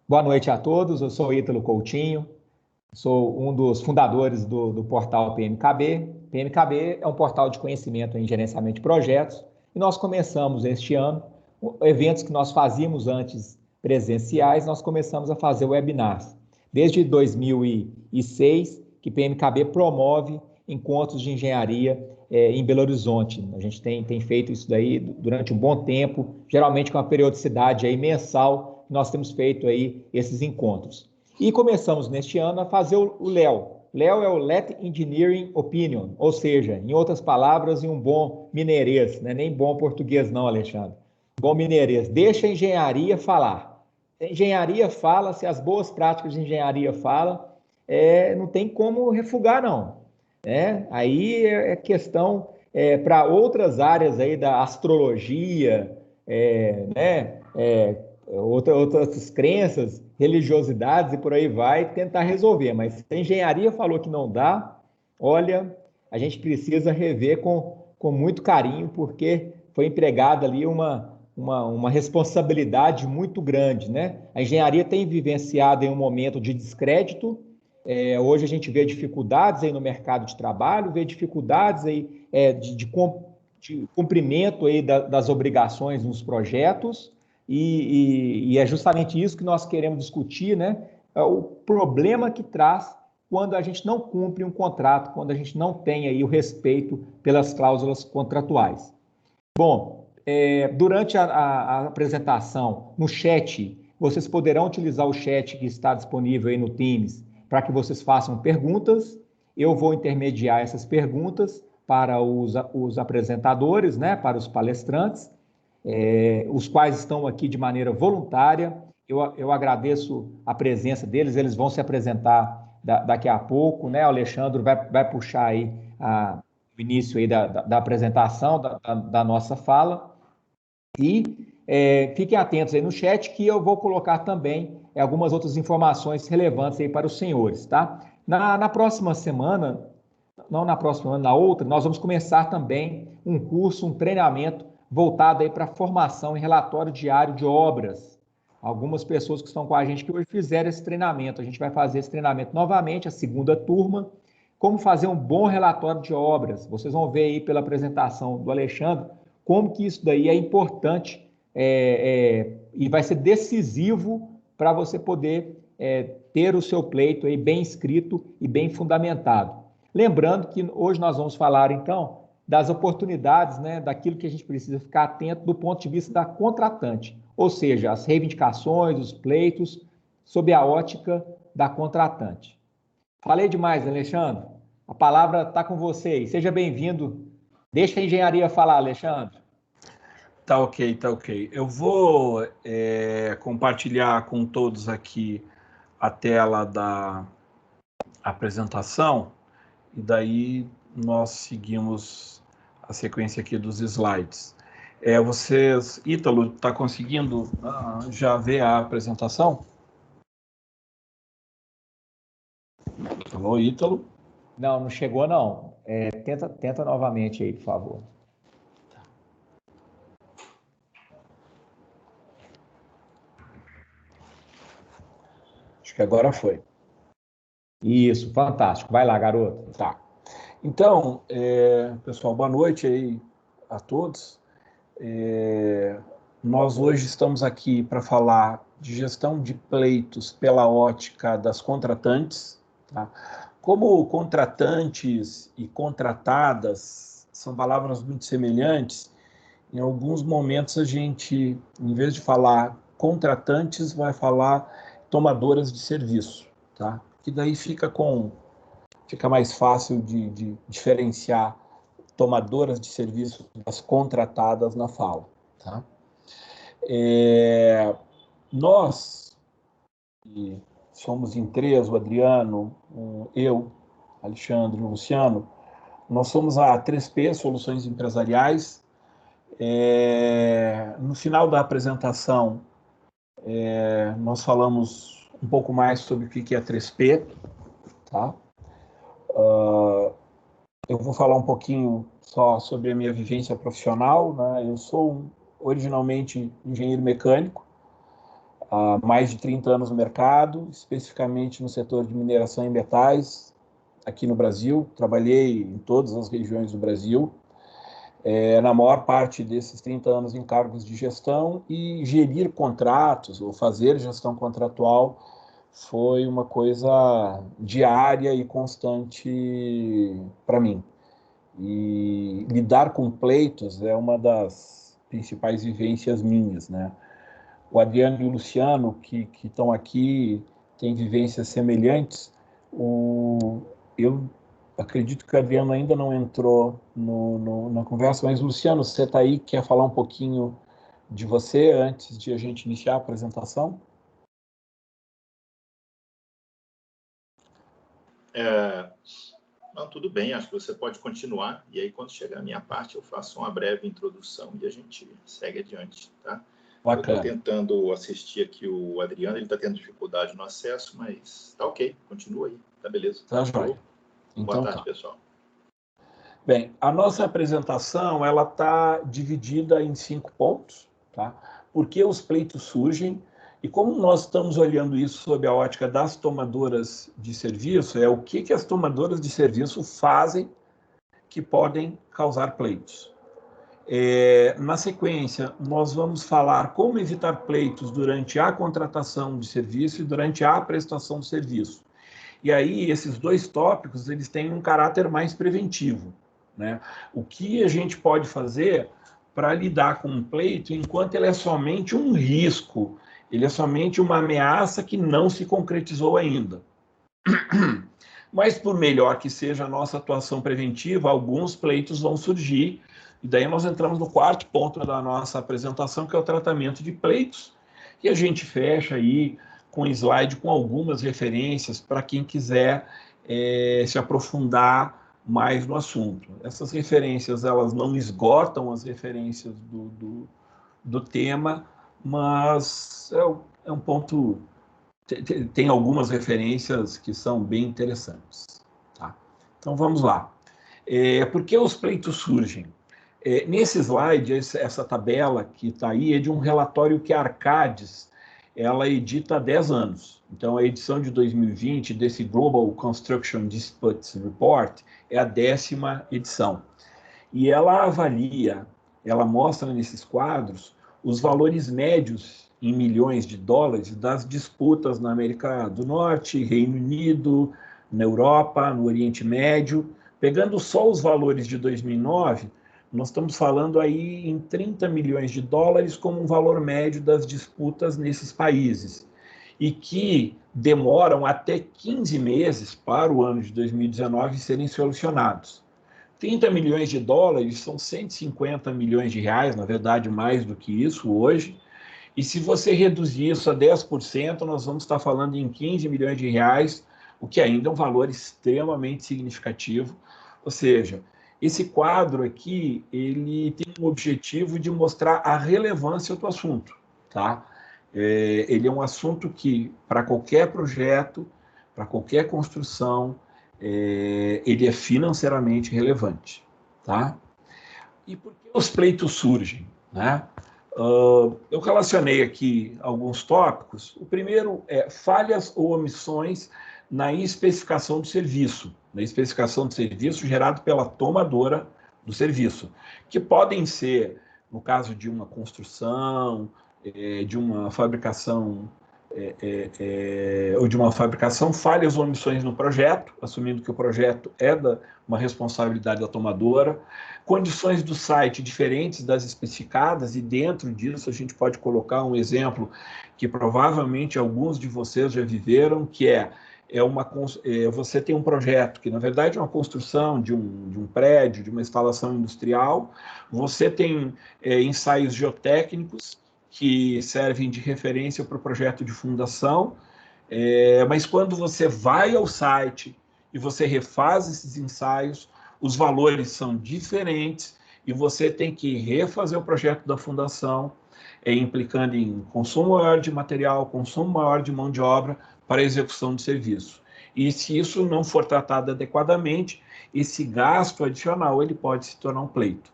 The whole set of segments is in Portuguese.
Boa noite a todos, eu sou Ítalo Coutinho, sou um dos fundadores do portal PMKB. PMKB é um portal de conhecimento em gerenciamento de projetos e nós começamos este ano, eventos que nós fazíamos antes presenciais, nós começamos a fazer webinars. Desde 2006 que PMKB promove encontros de engenharia em Belo Horizonte. A gente tem feito isso daí durante um bom tempo, geralmente com uma periodicidade aí mensal, nós temos feito aí esses encontros. E começamos neste ano a fazer o LEO. LEO é o Let Engineering Opinion, ou seja, em outras palavras, em um bom mineirês, não é nem bom português não, Alexandre. Bom mineirês, deixa a engenharia falar. A engenharia fala, se as boas práticas de engenharia falam, não tem como refugar não. Aí é questão para outras áreas aí da astrologia, outras crenças, religiosidades e por aí vai, tentar resolver. Mas se a engenharia falou que não dá, olha, a gente precisa rever com muito carinho, porque foi empregada ali uma responsabilidade muito grande, né? A engenharia tem vivenciado em um momento de descrédito. Hoje a gente vê dificuldades aí no mercado de trabalho, vê dificuldades aí de cumprimento aí das obrigações nos projetos, e é justamente isso que nós queremos discutir, né? O problema que traz quando a gente não cumpre um contrato, quando a gente não tem aí o respeito pelas cláusulas contratuais. Bom, durante a apresentação, no chat, vocês poderão utilizar o chat que está disponível aí no Teams para que vocês façam perguntas. Eu vou intermediar essas perguntas para os apresentadores, né, para os palestrantes, os quais estão aqui de maneira voluntária. Eu agradeço a presença deles, eles vão se apresentar daqui a pouco, né? O Alexandre vai puxar aí o início aí da apresentação, da nossa fala. E fiquem atentos aí no chat que eu vou colocar também algumas outras informações relevantes aí para os senhores, tá? Na próxima semana, não na próxima, na outra, nós vamos começar também um curso, um treinamento voltado aí para formação em relatório diário de obras. Algumas pessoas que estão com a gente que hoje fizeram esse treinamento. A gente vai fazer esse treinamento novamente, a segunda turma, como fazer um bom relatório de obras. Vocês vão ver aí pela apresentação do Alexandre como que isso daí é importante e vai ser decisivo para você poder ter o seu pleito aí bem escrito e bem fundamentado. Lembrando que hoje nós vamos falar, então, das oportunidades, né, daquilo que a gente precisa ficar atento do ponto de vista da contratante, ou seja, as reivindicações, os pleitos, sob a ótica da contratante. Falei demais, Alexandre. A palavra está com você. Seja bem-vindo. Deixa a engenharia falar, Alexandre. Tá ok, tá ok. Eu vou compartilhar com todos aqui a tela da apresentação e daí nós seguimos a sequência aqui dos slides. Vocês, Ítalo, está conseguindo já ver a apresentação? Alô, Ítalo? Não chegou não. Tenta novamente aí, por favor. Acho que agora foi. Isso, fantástico. Vai lá, garoto. Tá. Então, pessoal, boa noite aí a todos. Nós hoje estamos aqui para falar de gestão de pleitos pela ótica das contratantes. Tá? Como contratantes e contratadas são palavras muito semelhantes, em alguns momentos a gente, em vez de falar contratantes, vai falar tomadoras de serviço. Tá? Que daí fica mais fácil de diferenciar tomadoras de serviço das contratadas na fala. Tá? Nós, que somos em três, o Adriano, eu, Alexandre e o Luciano, nós somos a 3P, Soluções Empresariais. No final da apresentação, nós falamos um pouco mais sobre o que é a 3P. Tá? Eu vou falar um pouquinho só sobre a minha vivência profissional, né? Eu sou originalmente engenheiro mecânico, há mais de 30 anos no mercado, especificamente no setor de mineração em metais, aqui no Brasil. Trabalhei em todas as regiões do Brasil, na maior parte desses 30 anos em cargos de gestão, e gerir contratos ou fazer gestão contratual foi uma coisa diária e constante para mim. E lidar com pleitos é uma das principais vivências minhas, né? O Adriano e o Luciano, que estão aqui, têm vivências semelhantes. Eu acredito que o Adriano ainda não entrou na conversa, mas, Luciano, você está aí, quer falar um pouquinho de você antes de a gente iniciar a apresentação? Não, tudo bem, acho que você pode continuar, e aí quando chegar a minha parte eu faço uma breve introdução e a gente segue adiante, tá? Bacana. Eu estou tentando assistir aqui o Adriano, ele está tendo dificuldade no acesso, mas tá ok, continua aí, tá beleza. Tá jóia. Boa tarde, pessoal. Bem, a nossa apresentação ela está dividida em 5 pontos, tá? Por que os pleitos surgem e como nós estamos olhando isso sob a ótica das tomadoras de serviço, o que as tomadoras de serviço fazem que podem causar pleitos. Na sequência, nós vamos falar como evitar pleitos durante a contratação de serviço e durante a prestação de serviço. E aí, esses 2 tópicos, eles têm um caráter mais preventivo, né? O que a gente pode fazer para lidar com um pleito enquanto ele é somente um risco, ele é somente uma ameaça que não se concretizou ainda. Mas, por melhor que seja a nossa atuação preventiva, alguns pleitos vão surgir, e daí nós entramos no 4º ponto da nossa apresentação, que é o tratamento de pleitos, e a gente fecha aí com um slide com algumas referências para quem quiser se aprofundar mais no assunto. Essas referências, elas não esgotam as referências do tema, mas é um ponto... Tem algumas referências que são bem interessantes. Tá? Então, vamos lá. Por que os pleitos surgem? Nesse slide, essa tabela que está aí é de um relatório que a Arcadis ela edita há 10 anos. Então, a edição de 2020 desse Global Construction Disputes Report é a 10ª edição. E ela avalia, ela mostra nesses quadros os valores médios em milhões de dólares das disputas na América do Norte, Reino Unido, na Europa, no Oriente Médio. Pegando só os valores de 2009, nós estamos falando aí em 30 milhões de dólares como um valor médio das disputas nesses países, e que demoram até 15 meses para o ano de 2019 serem solucionados. 30 milhões de dólares são 150 milhões de reais, na verdade mais do que isso hoje, e se você reduzir isso a 10%, nós vamos estar falando em 15 milhões de reais, o que ainda é um valor extremamente significativo. Ou seja, esse quadro aqui, ele tem o objetivo de mostrar a relevância do assunto, tá? Ele é um assunto que, para qualquer projeto, para qualquer construção, ele é financeiramente relevante, tá? E por que os pleitos surgem, né? Eu relacionei aqui alguns tópicos. O primeiro é falhas ou omissões na especificação do serviço, gerado pela tomadora do serviço, que podem ser, no caso de uma construção, de uma fabricação, ou de uma fabricação, falhas ou omissões no projeto, assumindo que o projeto é uma responsabilidade da tomadora, condições do site diferentes das especificadas, e dentro disso a gente pode colocar um exemplo que provavelmente alguns de vocês já viveram, que você tem um projeto que, na verdade, é uma construção de um prédio, de uma instalação industrial, você tem ensaios geotécnicos que servem de referência para o projeto de fundação, mas quando você vai ao site e você refaz esses ensaios, os valores são diferentes e você tem que refazer o projeto da fundação, implicando em consumo maior de material, consumo maior de mão de obra para a execução do serviço. E se isso não for tratado adequadamente, esse gasto adicional ele pode se tornar um pleito.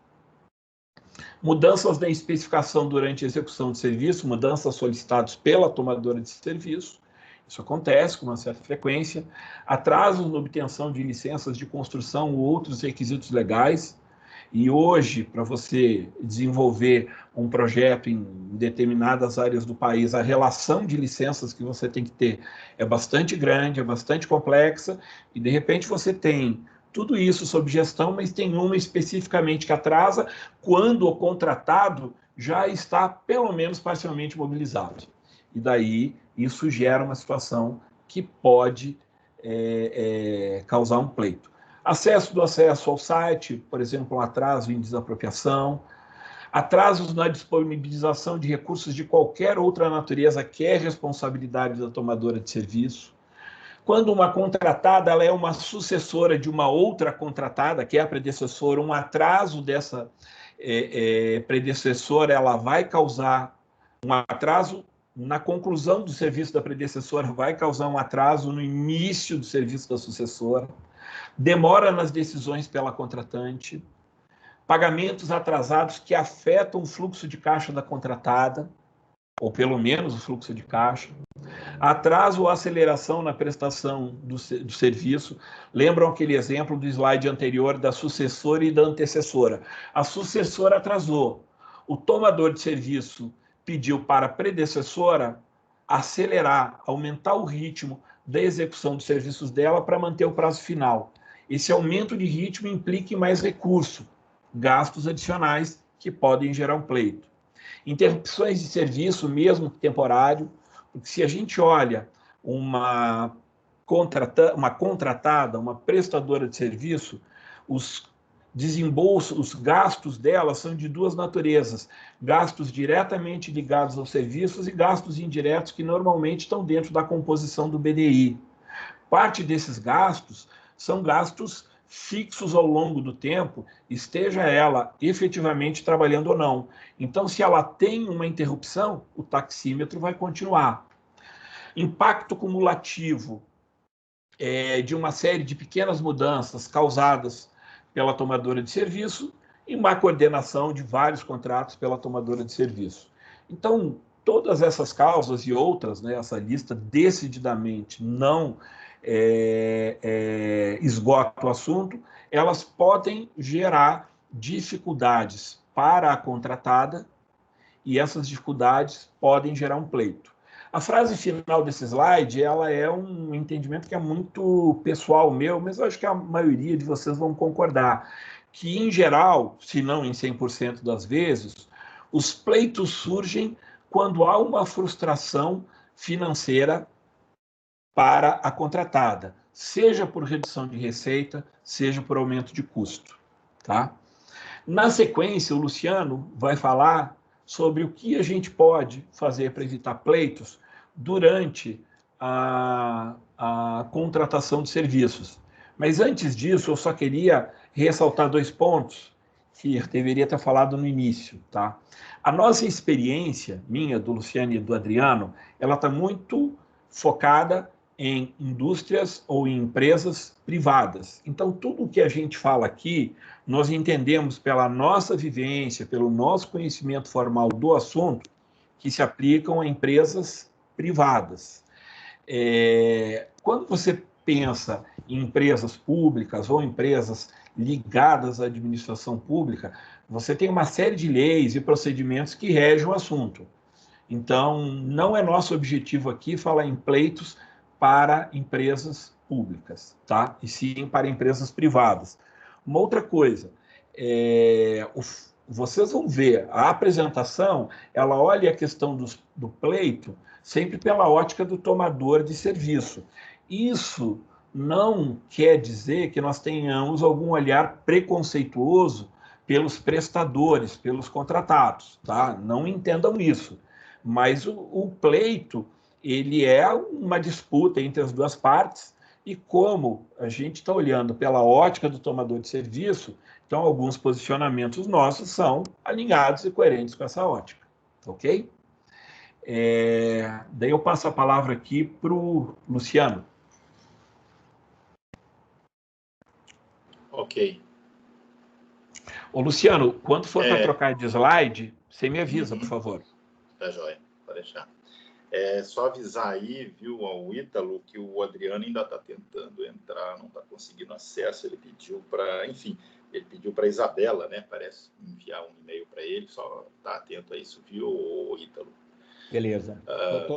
Mudanças na especificação durante a execução de serviço, mudanças solicitadas pela tomadora de serviço, isso acontece com uma certa frequência. Atrasos na obtenção de licenças de construção ou outros requisitos legais. E hoje, para você desenvolver um projeto em determinadas áreas do país, a relação de licenças que você tem que ter é bastante grande, é bastante complexa, e de repente você tem tudo isso sob gestão, mas tem uma especificamente que atrasa quando o contratado já está pelo menos parcialmente mobilizado. E daí isso gera uma situação que pode causar um pleito. Acesso ao site, por exemplo, um atraso em desapropriação, atrasos na disponibilização de recursos de qualquer outra natureza que é responsabilidade da tomadora de serviço. Quando uma contratada ela é uma sucessora de uma outra contratada, que é a predecessora, um atraso dessa predecessora ela vai causar um atraso na conclusão do serviço da predecessora, vai causar um atraso no início do serviço da sucessora. Demora nas decisões pela contratante, pagamentos atrasados que afetam o fluxo de caixa da contratada, ou pelo menos o fluxo de caixa, atraso ou aceleração na prestação do serviço. Lembram aquele exemplo do slide anterior da sucessora e da antecessora? A sucessora atrasou, o tomador de serviço pediu para a predecessora acelerar, aumentar o ritmo da execução dos serviços dela para manter o prazo final. Esse aumento de ritmo implica em mais recurso, gastos adicionais que podem gerar um pleito. Interrupções de serviço, mesmo que temporário, porque se a gente olha uma contratada, uma prestadora de serviço, os desembolsos, os gastos dela são de duas naturezas, gastos diretamente ligados aos serviços e gastos indiretos que normalmente estão dentro da composição do BDI. Parte desses gastos são gastos fixos ao longo do tempo, esteja ela efetivamente trabalhando ou não. Então, se ela tem uma interrupção, o taxímetro vai continuar. Impacto cumulativo de uma série de pequenas mudanças causadas pela tomadora de serviço e má coordenação de vários contratos pela tomadora de serviço. Então, todas essas causas e outras, né, essa lista decididamente não esgota o assunto, elas podem gerar dificuldades para a contratada e essas dificuldades podem gerar um pleito. A frase final desse slide, ela é um entendimento que é muito pessoal meu, mas eu acho que a maioria de vocês vão concordar, que em geral, se não em 100% das vezes, os pleitos surgem quando há uma frustração financeira para a contratada, seja por redução de receita, seja por aumento de custo, tá? Na sequência, o Luciano vai falar sobre o que a gente pode fazer para evitar pleitos durante a contratação de serviços. Mas antes disso, eu só queria ressaltar 2 pontos que eu deveria ter falado no início, tá? A nossa experiência, minha, do Luciano e do Adriano, ela está muito focada em indústrias ou em empresas privadas. Então, tudo o que a gente fala aqui, nós entendemos pela nossa vivência, pelo nosso conhecimento formal do assunto, que se aplicam a empresas privadas. Quando você pensa em empresas públicas ou empresas ligadas à administração pública, você tem uma série de leis e procedimentos que regem o assunto. Então, não é nosso objetivo aqui falar em pleitos para empresas públicas, tá? E sim para empresas privadas. Uma outra coisa, vocês vão ver, a apresentação, ela olha a questão do pleito sempre pela ótica do tomador de serviço. Isso não quer dizer que nós tenhamos algum olhar preconceituoso pelos prestadores, pelos contratados, tá? Não entendam isso. Mas o pleito, ele é uma disputa entre as duas partes, e como a gente está olhando pela ótica do tomador de serviço, então alguns posicionamentos nossos são alinhados e coerentes com essa ótica, ok? Daí eu passo a palavra aqui para o Luciano. Ok. Ô, Luciano, quando for para trocar de slide, você me avisa, por favor. Tá joia, pode deixar. É só avisar aí, viu, ao Ítalo, que o Adriano ainda está tentando entrar, não está conseguindo acesso. Ele pediu para, enfim, ele pediu para a Isabela, né? Parece enviar um e-mail para ele, só tá atento a isso, viu, Ítalo? Beleza.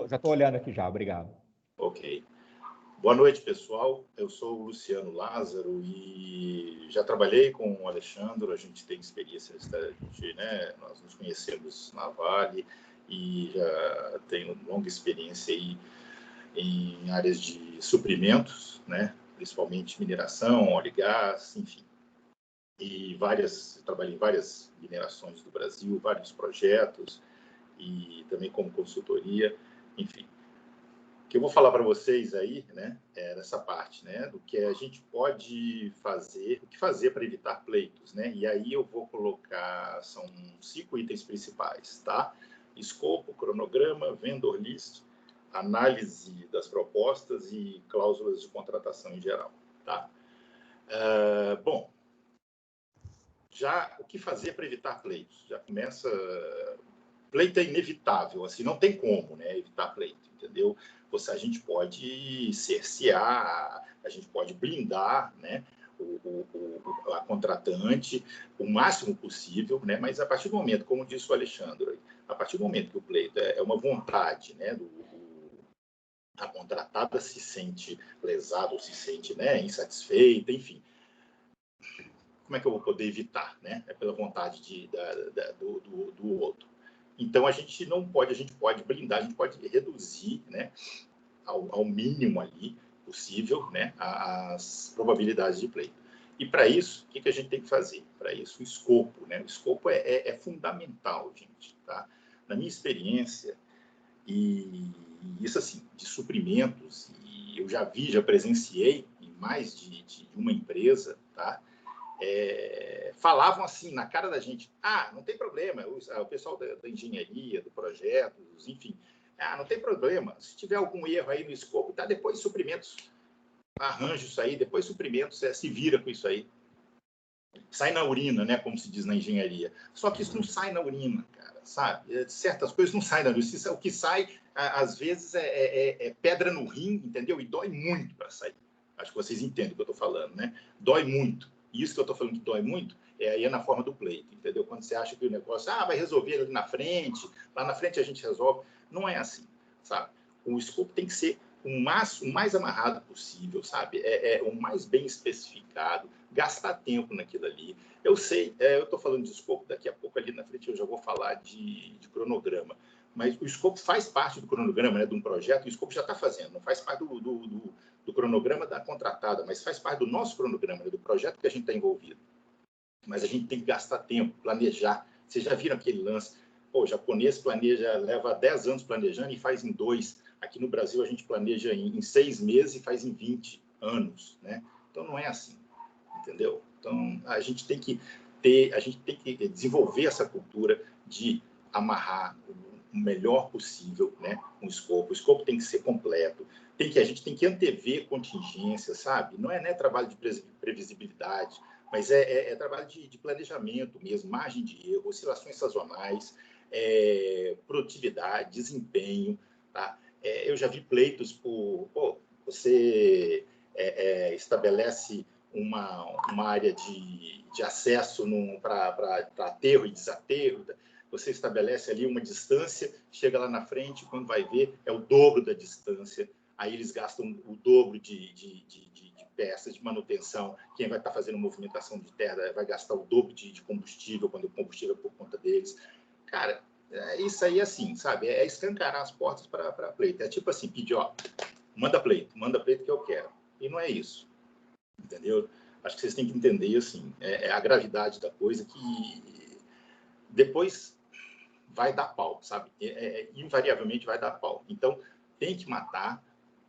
Já estou olhando aqui já, obrigado. Ok. Boa noite, pessoal. Eu sou o Luciano Lázaro e já trabalhei com o Alexandre, a gente tem experiência, né? Nós nos conhecemos na Vale e já tenho longa experiência aí em áreas de suprimentos, né? Principalmente mineração, óleo e gás, enfim. E trabalhei em várias minerações do Brasil, vários projetos e também como consultoria, enfim. O que eu vou falar para vocês aí, né, é nessa parte, né, do que a gente pode fazer, o que fazer para evitar pleitos, né? E aí eu vou colocar, são 5 itens principais, tá? Escopo, cronograma, vendor list, análise das propostas e cláusulas de contratação em geral, tá? Bom, já o que fazer para evitar pleitos? Já começa... Pleito é inevitável, assim, não tem como, né, evitar pleito, entendeu? A gente pode cercear, a gente pode blindar, né, a contratante o máximo possível, né, mas a partir do momento, como disse o Alexandre, a partir do momento que o pleito é uma vontade, né, a contratada se sente lesada ou se sente, né, insatisfeita, enfim, como é que eu vou poder evitar, né? É pela vontade do outro. Então, a gente pode blindar, a gente pode reduzir, né, ao mínimo ali possível, né, as probabilidades de pleito. E para isso, o que a gente tem que fazer? Para isso, o escopo, né? O escopo é fundamental, gente, tá? Na minha experiência, e isso assim, de suprimentos, e eu já presenciei em mais de uma empresa, tá? Falavam assim na cara da gente, não tem problema, o pessoal da engenharia, do projeto, enfim, não tem problema, se tiver algum erro aí no escopo, tá, depois suprimentos arranja isso aí, depois suprimentos se vira com isso aí. Sai na urina, né, como se diz na engenharia. Só que isso não sai na urina, cara, sabe? Certas coisas não saem na urina. O que sai, às vezes, é pedra no rim, entendeu? E dói muito para sair. Acho que vocês entendem o que eu estou falando, né? Dói muito. E isso que eu estou falando que dói muito aí é na forma do pleito, entendeu? Quando você acha que o negócio vai resolver ali na frente, lá na frente a gente resolve. Não é assim, sabe? O escopo tem que ser o mais amarrado possível, sabe? O mais bem especificado, gastar tempo naquilo ali. Eu sei, eu estou falando de escopo, daqui a pouco ali na frente eu já vou falar de cronograma, mas o escopo faz parte do cronograma, né, de um projeto, o escopo já está fazendo, não faz parte do cronograma da contratada, mas faz parte do nosso cronograma, né, do projeto que a gente está envolvido. Mas a gente tem que gastar tempo, planejar. Vocês já viram aquele lance? O japonês leva 10 anos planejando e faz em 2. Aqui no Brasil a gente planeja em 6 meses e faz em 20 anos, né? Então não é assim, entendeu? Então a gente tem que desenvolver essa cultura de amarrar o melhor possível, né, um escopo. O escopo tem que ser completo. A gente tem que antever contingências, sabe? Não é trabalho de previsibilidade, mas é trabalho de planejamento mesmo, margem de erro, oscilações sazonais, produtividade, desempenho, tá? Eu já vi pleitos você estabelece uma área de acesso para aterro e desaterro, você estabelece ali uma distância, chega lá na frente, quando vai ver, é o dobro da distância, aí eles gastam o dobro de peças de manutenção, quem vai estar fazendo movimentação de terra vai gastar o dobro de combustível, quando o combustível é por conta deles. Cara, isso aí assim, sabe? É escancarar as portas para pleito. É tipo assim, pedir, manda pleito que eu quero. E não é isso, entendeu? Acho que vocês têm que entender, assim, a gravidade da coisa, que depois vai dar pau, sabe? Invariavelmente vai dar pau. Então, tem que matar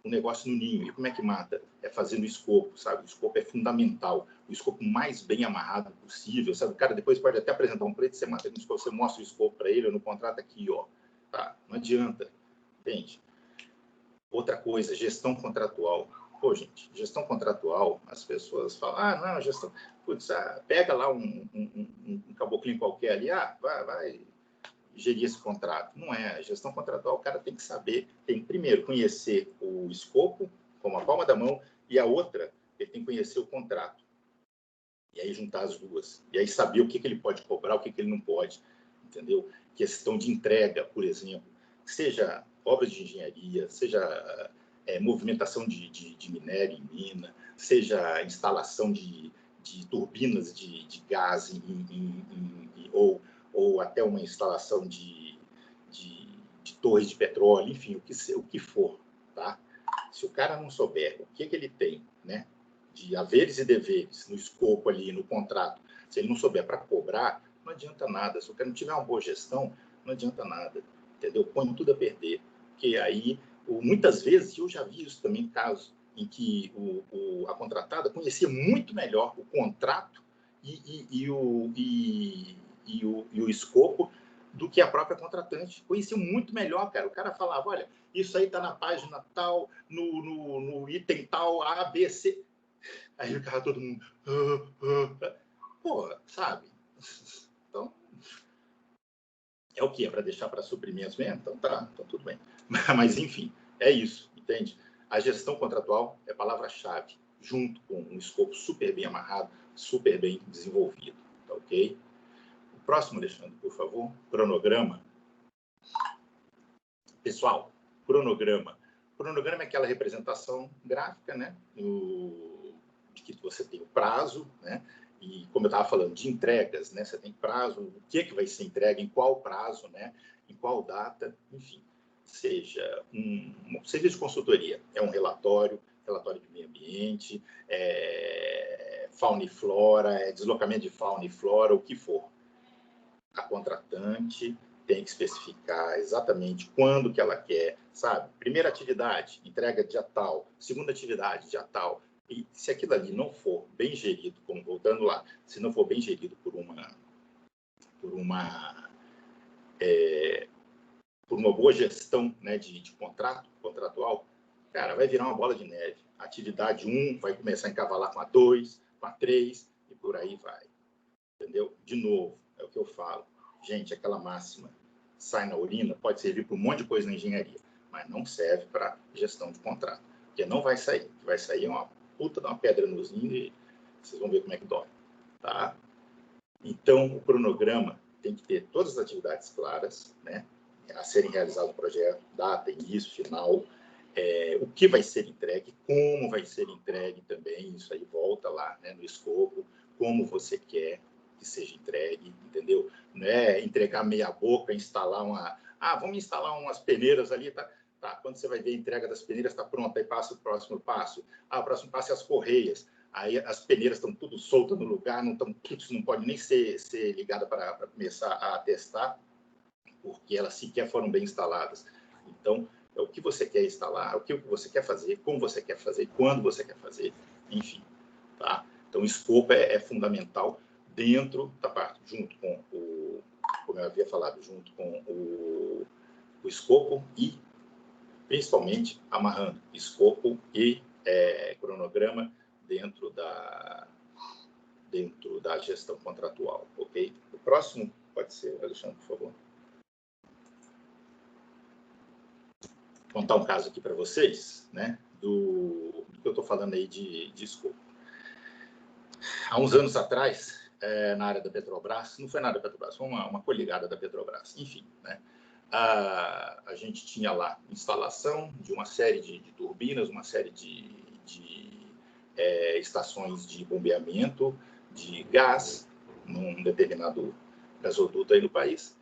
o negócio no ninho. E como é que mata? É fazendo o escopo, sabe? O escopo é fundamental. O escopo mais bem amarrado possível, sabe? O cara depois pode até apresentar um pleito, você mostra o escopo para ele, no contrato aqui, tá? Não adianta, entende? Outra coisa, gestão contratual. Pô, gente, gestão contratual, as pessoas falam, não, gestão... Putz, pega lá um caboclinho qualquer ali, vai gerir esse contrato. Não é. A gestão contratual, o cara tem que saber, tem que primeiro conhecer o escopo, como a palma da mão, e a outra, ele tem que conhecer o contrato. E aí juntar as duas. E aí saber o que ele pode cobrar, o que ele não pode. Entendeu? Questão de entrega, por exemplo. Seja obras de engenharia, seja movimentação de minério em mina, seja instalação de turbinas de gás ou até uma instalação de torres de petróleo, enfim, o que for. Tá? Se o cara não souber o que ele tem, né, de haveres e deveres no escopo ali, no contrato, se ele não souber para cobrar, não adianta nada. Se o cara não tiver uma boa gestão, não adianta nada. Entendeu? Põe tudo a perder. Porque aí, muitas vezes, eu já vi isso também, casos em que a contratada conhecia muito melhor o contrato e o escopo do que a própria contratante. Conhecia muito melhor, cara. O cara falava, olha, isso aí está na página tal, no item tal, A, B, C. Aí ficava todo mundo... Pô, sabe? Então, é o que? É para deixar para suprimentos mesmo? Então tá, então tudo bem. Mas, enfim, é isso, entende? A gestão contratual é palavra-chave, junto com um escopo super bem amarrado, super bem desenvolvido, tá ok? O próximo, Alexandre, por favor. Cronograma. Pessoal, cronograma. Cronograma é aquela representação gráfica, né? De que você tem o prazo, né? E como eu estava falando, de entregas, né? Você tem prazo, o que vai ser entregue, em qual prazo, né? Em qual data, enfim. Seja um serviço de consultoria, é um relatório de meio ambiente, fauna e flora, deslocamento de fauna e flora, o que for. A contratante tem que especificar exatamente quando que ela quer, sabe? Primeira atividade, entrega dia tal. Segunda atividade, dia tal. E se aquilo ali não for bem gerido, como voltando lá, se não for bem gerido por uma boa gestão, né, de contratual, cara, vai virar uma bola de neve. A atividade 1 vai começar a encavalar com a 2, com a 3 e por aí vai. Entendeu? De novo, é o que eu falo. Gente, aquela máxima sai na urina pode servir para um monte de coisa na engenharia, mas não serve para gestão de contrato, porque não vai sair. O que vai sair é uma puta de uma pedra nos rins e vocês vão ver como é que dói. Tá? Então, o cronograma tem que ter todas as atividades claras, né, a serem realizadas no projeto, data, início, final, o que vai ser entregue, como vai ser entregue também, isso aí volta lá, né, no escopo, como você quer que seja entregue, entendeu? Não é entregar meia boca, instalar vamos instalar umas peneiras ali, tá? Quando você vai ver a entrega das peneiras, está pronta, aí passa o próximo passo. O próximo passo é as correias. Aí as peneiras estão tudo soltas no lugar, não pode nem ser ligada para começar a testar, porque elas sequer foram bem instaladas. Então, é o que você quer instalar, o que você quer fazer, como você quer fazer, quando você quer fazer, enfim. Tá? Então, o escopo é fundamental dentro da parte, junto com como eu havia falado, junto com o escopo e, principalmente, amarrando escopo e cronograma dentro da gestão contratual, ok? O próximo pode ser, Alexandre, por favor. Vou contar um caso aqui para vocês, né, do que eu estou falando aí de escopo. Há uns anos atrás, na área da Petrobras, não foi na área da Petrobras, foi uma coligada da Petrobras, enfim, né, a gente tinha lá instalação de uma série de turbinas, uma série de estações de bombeamento de gás num determinado gasoduto aí no país.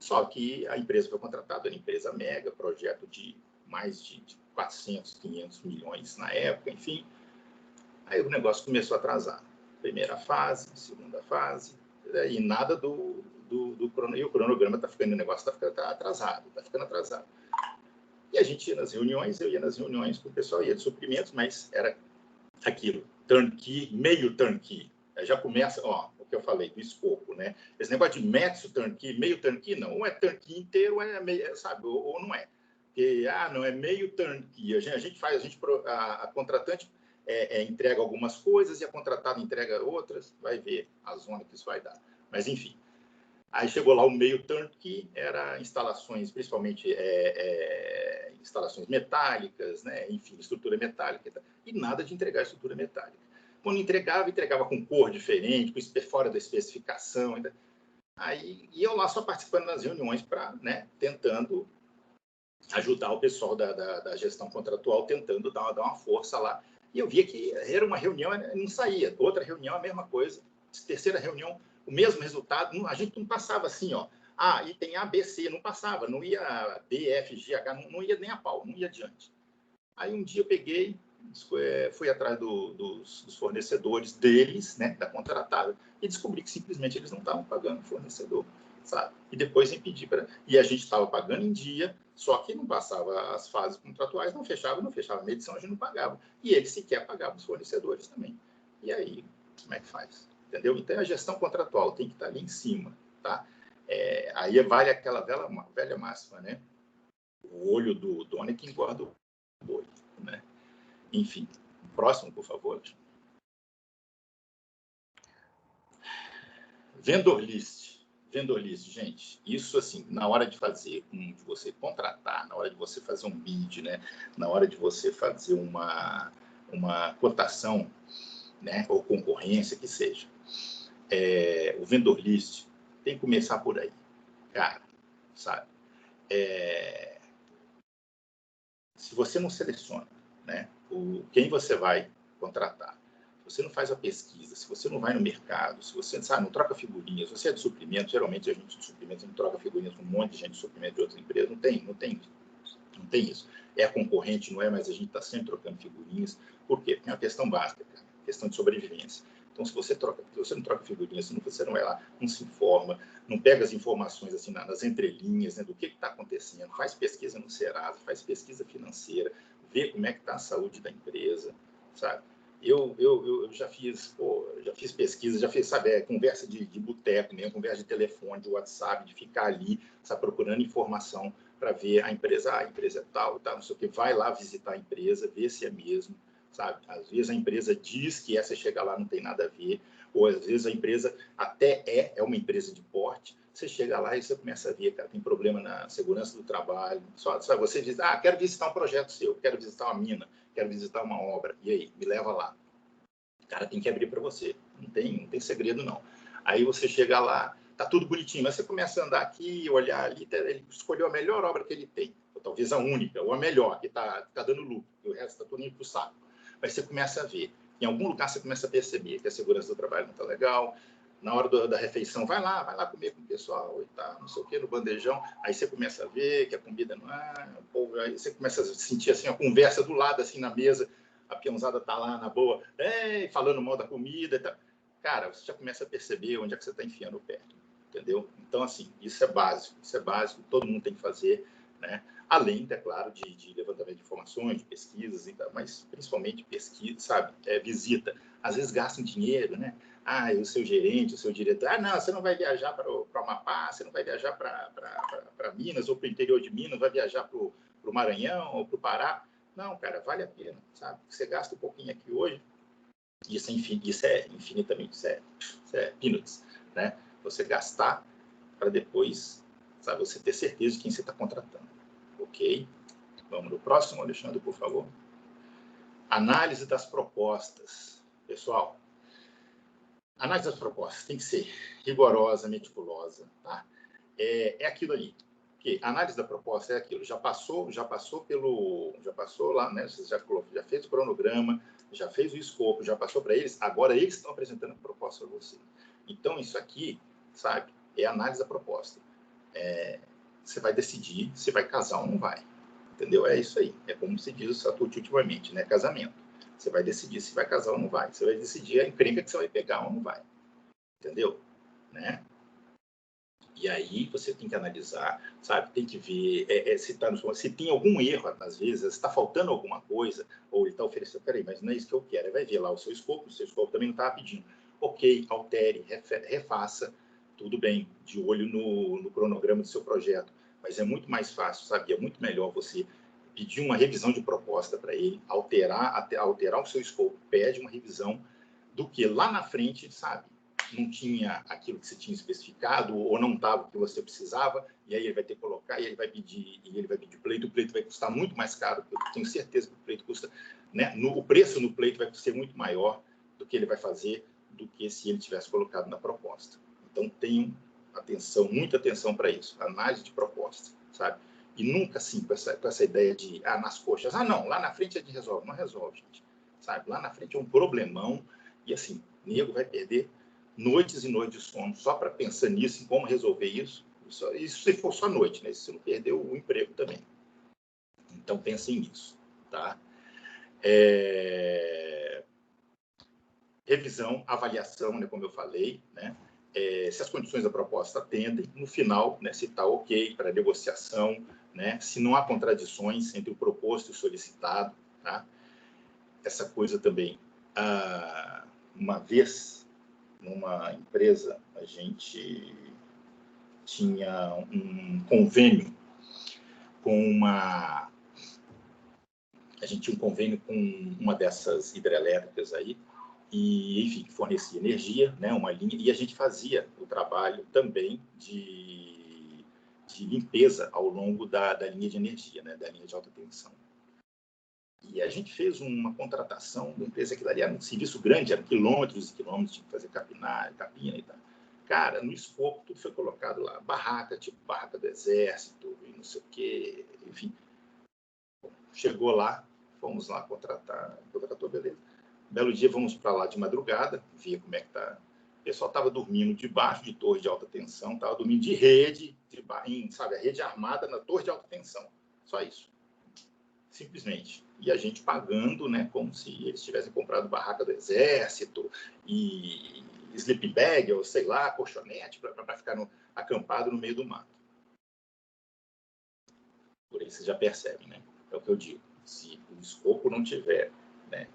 Só que a empresa foi contratada, era uma empresa mega, projeto de mais de 400, 500 milhões na época, enfim. Aí o negócio começou a atrasar. Primeira fase, segunda fase, e nada do cronograma. E o cronograma está ficando, o negócio está ficando atrasado. E a gente ia nas reuniões, eu ia nas reuniões com o pessoal, ia de suprimentos, mas era aquilo, turnkey, meio turnkey. Já começa, o que eu falei, do escopo, né? Esse negócio de método turnkey, meio turnkey, não. Ou é turnkey inteiro, ou é meio, sabe? Ou não é. porque, não, é meio turnkey. A contratante entrega algumas coisas e a contratada entrega outras, vai ver a zona que isso vai dar. Mas, enfim. Aí chegou lá o meio turnkey, era instalações, principalmente instalações metálicas, né? Enfim, estrutura metálica, e nada de entregar estrutura metálica. Quando entregava com cor diferente, fora da especificação. Aí eu lá só participando das reuniões para, né, tentando ajudar o pessoal da gestão contratual, tentando dar uma força lá. E eu via que era uma reunião, não saía. Outra reunião, a mesma coisa. Terceira reunião, o mesmo resultado. A gente não passava assim, ó. Item A, B, C, não passava. Não ia D, F, G, H, não ia nem a pau, não ia adiante. Aí um dia eu peguei, fui atrás dos fornecedores deles, né, da contratada, e descobri que simplesmente eles não estavam pagando o fornecedor, sabe? E depois em pedir para... E a gente estava pagando em dia, só que não passava as fases contratuais, não fechava a medição, a gente não pagava. E eles sequer pagavam os fornecedores também. E aí, como é que faz? Entendeu? Então, a gestão contratual tem que estar ali em cima, tá? Aí vale aquela velha máxima, né? O olho do dono é que engorda o boi, né? Enfim, próximo, por favor. Vendor list, gente, isso assim, na hora de fazer, de você contratar, na hora de você fazer um bid, né? Na hora de você fazer uma cotação, né? Ou concorrência, que seja. O vendor list tem que começar por aí, cara, sabe? Se você não seleciona, né, quem você vai contratar, se você não faz a pesquisa, se você não vai no mercado, se você não troca figurinhas, você é de suprimento, geralmente a gente de suprimento não troca figurinhas com um monte de gente de suprimento de outras empresas, não tem isso. É concorrente, não é, mas a gente está sempre trocando figurinhas. Por quê? Porque é uma questão básica, cara, questão de sobrevivência. Então, se você não troca figurinhas, se você não vai lá, não se informa, não pega as informações assim nas entrelinhas, né, do que está acontecendo, faz pesquisa no Serasa, faz pesquisa financeira, vê como é que está a saúde da empresa, sabe? Eu já fiz pesquisa, já fiz, sabe, conversa de boteco mesmo, conversa de telefone, de WhatsApp, de ficar ali, sabe, procurando informação para ver a empresa é tal, não sei o que, vai lá visitar a empresa, ver se é mesmo, sabe? Às vezes a empresa diz que essa chega lá não tem nada a ver, ou às vezes a empresa até é uma empresa de porte, você chega lá e você começa a ver, cara, tem problema na segurança do trabalho, sabe? Você diz, quero visitar um projeto seu, quero visitar uma mina, quero visitar uma obra, e aí, me leva lá. O cara tem que abrir para você, não tem segredo não. Aí você chega lá, tá tudo bonitinho, mas você começa a andar aqui, olhar ali, ele escolheu a melhor obra que ele tem, ou talvez a única, ou a melhor, que tá dando lucro, e o resto está tudo indo pro saco. Mas você começa a ver, em algum lugar você começa a perceber que a segurança do trabalho não está legal, na hora da refeição, vai lá comer com o pessoal e tal, não sei o que, no bandejão, aí você começa a ver que a comida não aí você começa a sentir assim, a conversa do lado, assim, na mesa, a peãozada tá lá na boa, falando mal da comida e tal. Cara, você já começa a perceber onde é que você está enfiando o pé, entendeu? Então, assim, isso é básico, todo mundo tem que fazer, né? Além, é claro, de levantamento de informações, de pesquisas, e tal, mas principalmente pesquisa, sabe? Visita. Às vezes gastam dinheiro, né? O seu gerente, o seu diretor, não, você não vai viajar para o Amapá, você não vai viajar para Minas ou para o interior de Minas, vai viajar para o Maranhão ou para o Pará. Não, cara, vale a pena, sabe? Você gasta um pouquinho aqui hoje, isso é infinitamente, isso é peanuts, né? Você gastar para depois, sabe, você ter certeza de quem você está contratando. Ok? Vamos no próximo, Alexandre, por favor. Análise das propostas. Pessoal, análise das propostas tem que ser rigorosa, meticulosa, tá? É aquilo ali. Porque a análise da proposta é aquilo. Já passou lá, né? Você já fez o cronograma, já fez o escopo, já passou para eles, agora eles estão apresentando a proposta para você. Então, isso aqui, sabe, é a análise da proposta. Você vai decidir se vai casar ou não vai. Entendeu? É isso aí. É como se diz o Satucci ultimamente, né? Casamento. Você vai decidir se vai casar ou não vai. Você vai decidir a encrenca que você vai pegar ou não vai. Entendeu? Né? E aí você tem que analisar, sabe? Tem que ver se tem algum erro, às vezes, se está faltando alguma coisa, ou ele está oferecendo, peraí, mas não é isso que eu quero. Aí vai ver lá o seu escopo também não estava pedindo. Ok, altere, refaça, tudo bem, de olho no cronograma do seu projeto. mas é muito mais fácil, sabe? É muito melhor você pedir uma revisão de proposta para ele, alterar o seu escopo, pede uma revisão, do que lá na frente, sabe? Não tinha aquilo que você tinha especificado, ou não estava o que você precisava, e aí ele vai ter que colocar, e ele vai pedir pleito, o pleito vai custar muito mais caro, eu tenho certeza que o pleito custa, né? O preço no pleito vai ser muito maior do que ele vai fazer, do que se ele tivesse colocado na proposta. Então, tenham atenção, muita atenção para isso, análise de proposta, sabe? E nunca, assim, com essa ideia de, nas coxas, não, lá na frente a gente resolve. Não resolve, gente, sabe? Lá na frente é um problemão, e assim, o nego vai perder noites e noites de sono só para pensar nisso, em como resolver isso. Isso se for só noite, né? Se você não perdeu o emprego também. Então, pensem nisso, tá? Revisão, avaliação, né, como eu falei, né? Se as condições da proposta atendem, no final, né, se está ok para negociação, né, se não há contradições entre o proposto e o solicitado, tá? Essa coisa também. Uma vez, numa empresa, a gente tinha um convênio com uma dessas hidrelétricas aí, e, enfim, fornecia energia, né, uma linha, e a gente fazia o trabalho também de limpeza ao longo da linha de energia, né, da linha de alta tensão. E a gente fez uma contratação da empresa que daria um serviço grande, eram quilômetros e quilômetros, tinha que fazer capina e tal. Cara, no escopo, tudo foi colocado lá, barraca, tipo barraca do exército, e não sei o quê, enfim. Chegou lá, fomos lá contratou, beleza. Belo dia, vamos para lá de madrugada, ver como é que tá. O pessoal estava dormindo debaixo de torre de alta tensão, estava dormindo de rede, sabe, a rede armada na torre de alta tensão. Só isso. Simplesmente. E a gente pagando, né, como se eles tivessem comprado barraca do exército e sleeping bag, ou sei lá, colchonete, para ficar acampado no meio do mato. Por aí vocês já percebem, né? É o que eu digo. Se o escopo não tiver, né,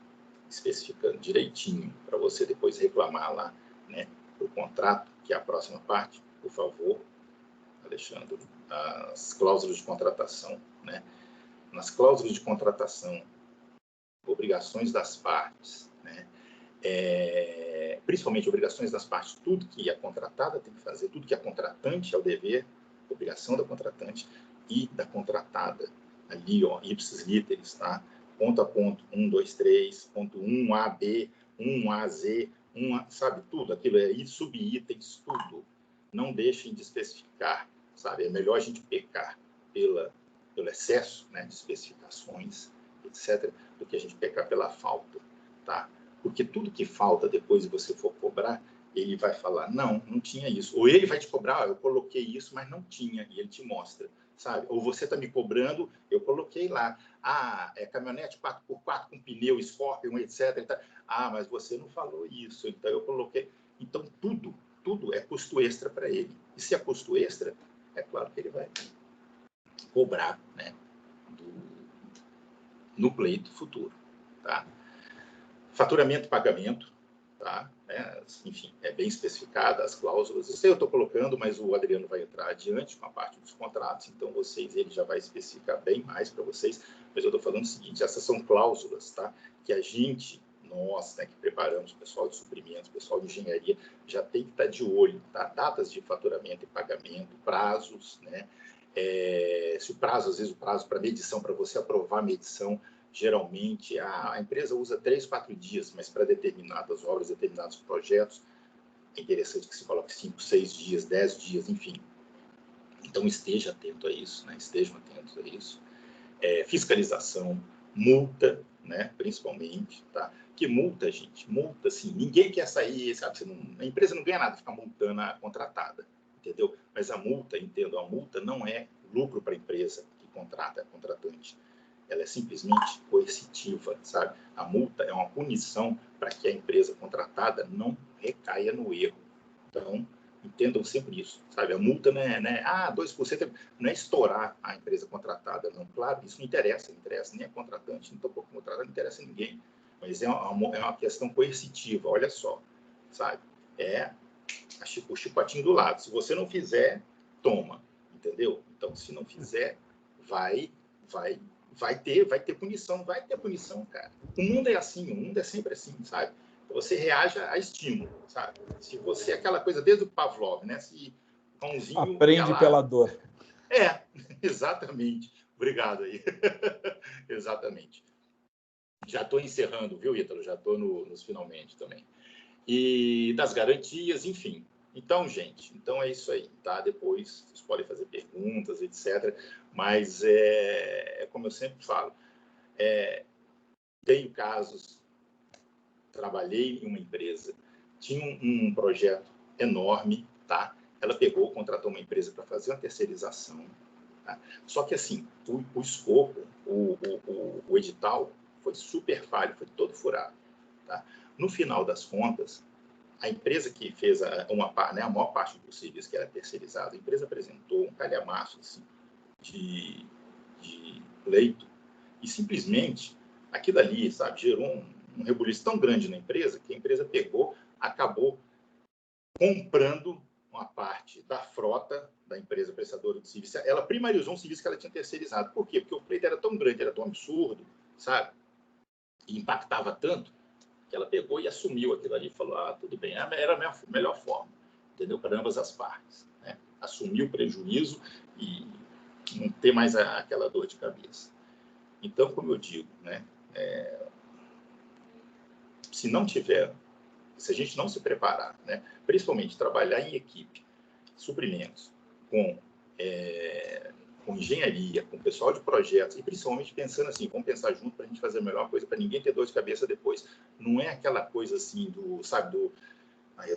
especificando direitinho para você depois reclamar lá, né, o contrato, que é a próxima parte, por favor, Alexandre, as cláusulas de contratação, né? Nas cláusulas de contratação, obrigações das partes, né? Principalmente obrigações das partes, tudo que a contratada tem que fazer, tudo que a contratante é o dever, obrigação da contratante e da contratada, ali, ó, ipsis literis, tá? Ponto a ponto, 1, 2, 3, ponto 1A, B, 1A, Z, 1A, sabe, tudo, aquilo aí, subitens, tudo. Não deixem de especificar, sabe? É melhor a gente pecar pelo excesso, né, de especificações, etc., do que a gente pecar pela falta, tá? Porque tudo que falta depois de você for cobrar, ele vai falar, não tinha isso. Ou ele vai te cobrar, eu coloquei isso, mas não tinha, e ele te mostra, sabe? Ou você está me cobrando, eu coloquei lá, é caminhonete 4x4 com pneu, Scorpion, etc. Mas você não falou isso, então eu coloquei. Então, tudo é custo extra para ele. E se é custo extra, é claro que ele vai cobrar, né, no pleito futuro, tá? Faturamento e pagamento, tá? Enfim, é bem especificada as cláusulas. Isso aí eu estou colocando, mas o Adriano vai entrar adiante com a parte dos contratos, então ele já vai especificar bem mais para vocês. Mas eu estou falando o seguinte, essas são cláusulas, tá? Que nós, né, que preparamos, o pessoal de suprimentos, o pessoal de engenharia, já tem que estar de olho, tá? Datas de faturamento e pagamento, prazos, né? Se o prazo, às vezes o prazo para medição, para você aprovar a medição, geralmente a empresa usa 3, 4 dias, mas para determinadas obras, determinados projetos, é interessante que se coloque 5, 6 dias, 10 dias, enfim. Então esteja atento a isso, né? Estejam atentos a isso. Fiscalização, multa, né? Principalmente, tá? Que multa, gente? Multa, assim, ninguém quer sair, sabe? A empresa não ganha nada ficar multando a contratada, entendeu? Mas a multa, entendo, a multa não é lucro para a empresa que contrata, a contratante. Ela é simplesmente coercitiva, sabe? A multa é uma punição para que a empresa contratada não recaia no erro. Então, entendam sempre isso, sabe? A multa não é 2%, não é estourar a empresa contratada, não. Claro, isso não interessa nem a contratante, nem tampouco o contratado, não interessa a ninguém. Mas é uma questão coercitiva, olha só, sabe? O chicotinho do lado. Se você não fizer, toma, entendeu? Então, se não fizer, vai ter punição, vai ter punição, cara. O mundo é assim, o mundo é sempre assim, sabe? Você reage a estímulo, sabe? Se você, aquela coisa desde o Pavlov, né? Se o cãozinho aprende pela dor. Exatamente. Obrigado aí. Exatamente. Já estou encerrando, viu, Ítalo? Já estou nos finalmente também. E das garantias, enfim. Então, gente, é isso aí, tá? Depois vocês podem fazer perguntas, etc. Mas, como eu sempre falo, tenho casos, trabalhei em uma empresa, tinha um projeto enorme, tá? Ela contratou uma empresa para fazer uma terceirização, tá? Só que, assim, o escopo, o edital foi super falho, foi todo furado, tá? No final das contas, a empresa que fez a maior parte do serviço que era terceirizado, a empresa apresentou um calhamaço assim, de leito e simplesmente aquilo ali, sabe, gerou um rebuliço tão grande na empresa que a empresa acabou comprando uma parte da frota da empresa prestadora de serviço. Ela primarizou um serviço que ela tinha terceirizado. Por quê? Porque o pleito era tão grande, era tão absurdo, sabe? E impactava tanto que ela pegou e assumiu aquilo ali e falou, tudo bem, era a melhor forma, entendeu? Para ambas as partes, né? Assumir o prejuízo e não ter mais aquela dor de cabeça. Então, como eu digo, né? Se a gente não se preparar, né? Principalmente trabalhar em equipe, suprimentos, com engenharia, com pessoal de projetos, e principalmente pensando assim, vamos pensar junto para a gente fazer a melhor coisa, para ninguém ter dor de cabeça depois. Não é aquela coisa assim eu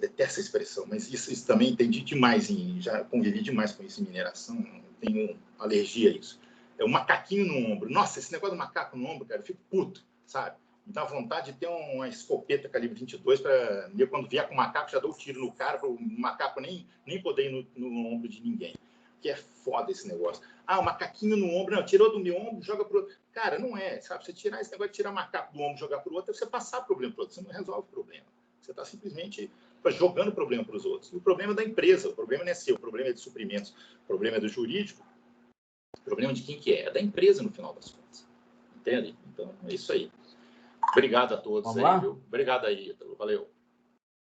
detesto essa expressão, mas isso também entendi demais, já convivi demais com isso em mineração, tenho alergia a isso. É o macaquinho no ombro. Nossa, esse negócio do macaco no ombro, cara, eu fico puto, sabe? Me dá vontade de ter uma escopeta calibre 22 para eu, quando vier com o macaco, já dou um tiro no cara, para o macaco nem poder ir no ombro de ninguém. Que é foda esse negócio. O macaquinho no ombro, não, tirou do meu ombro, joga pro outro. Cara, não é, sabe? Você tirar esse negócio de tirar macaco do ombro e jogar pro outro, é você passar problema pro outro, você não resolve o problema. Você está simplesmente jogando problema para os outros. E o problema é da empresa, o problema não é seu, o problema é de suprimentos, o problema é do jurídico, o problema de quem que é? É da empresa, no final das contas. Entende? Então, é isso aí. Obrigado a todos. Vamos lá? Viu? Obrigado aí, Ítalo. Valeu.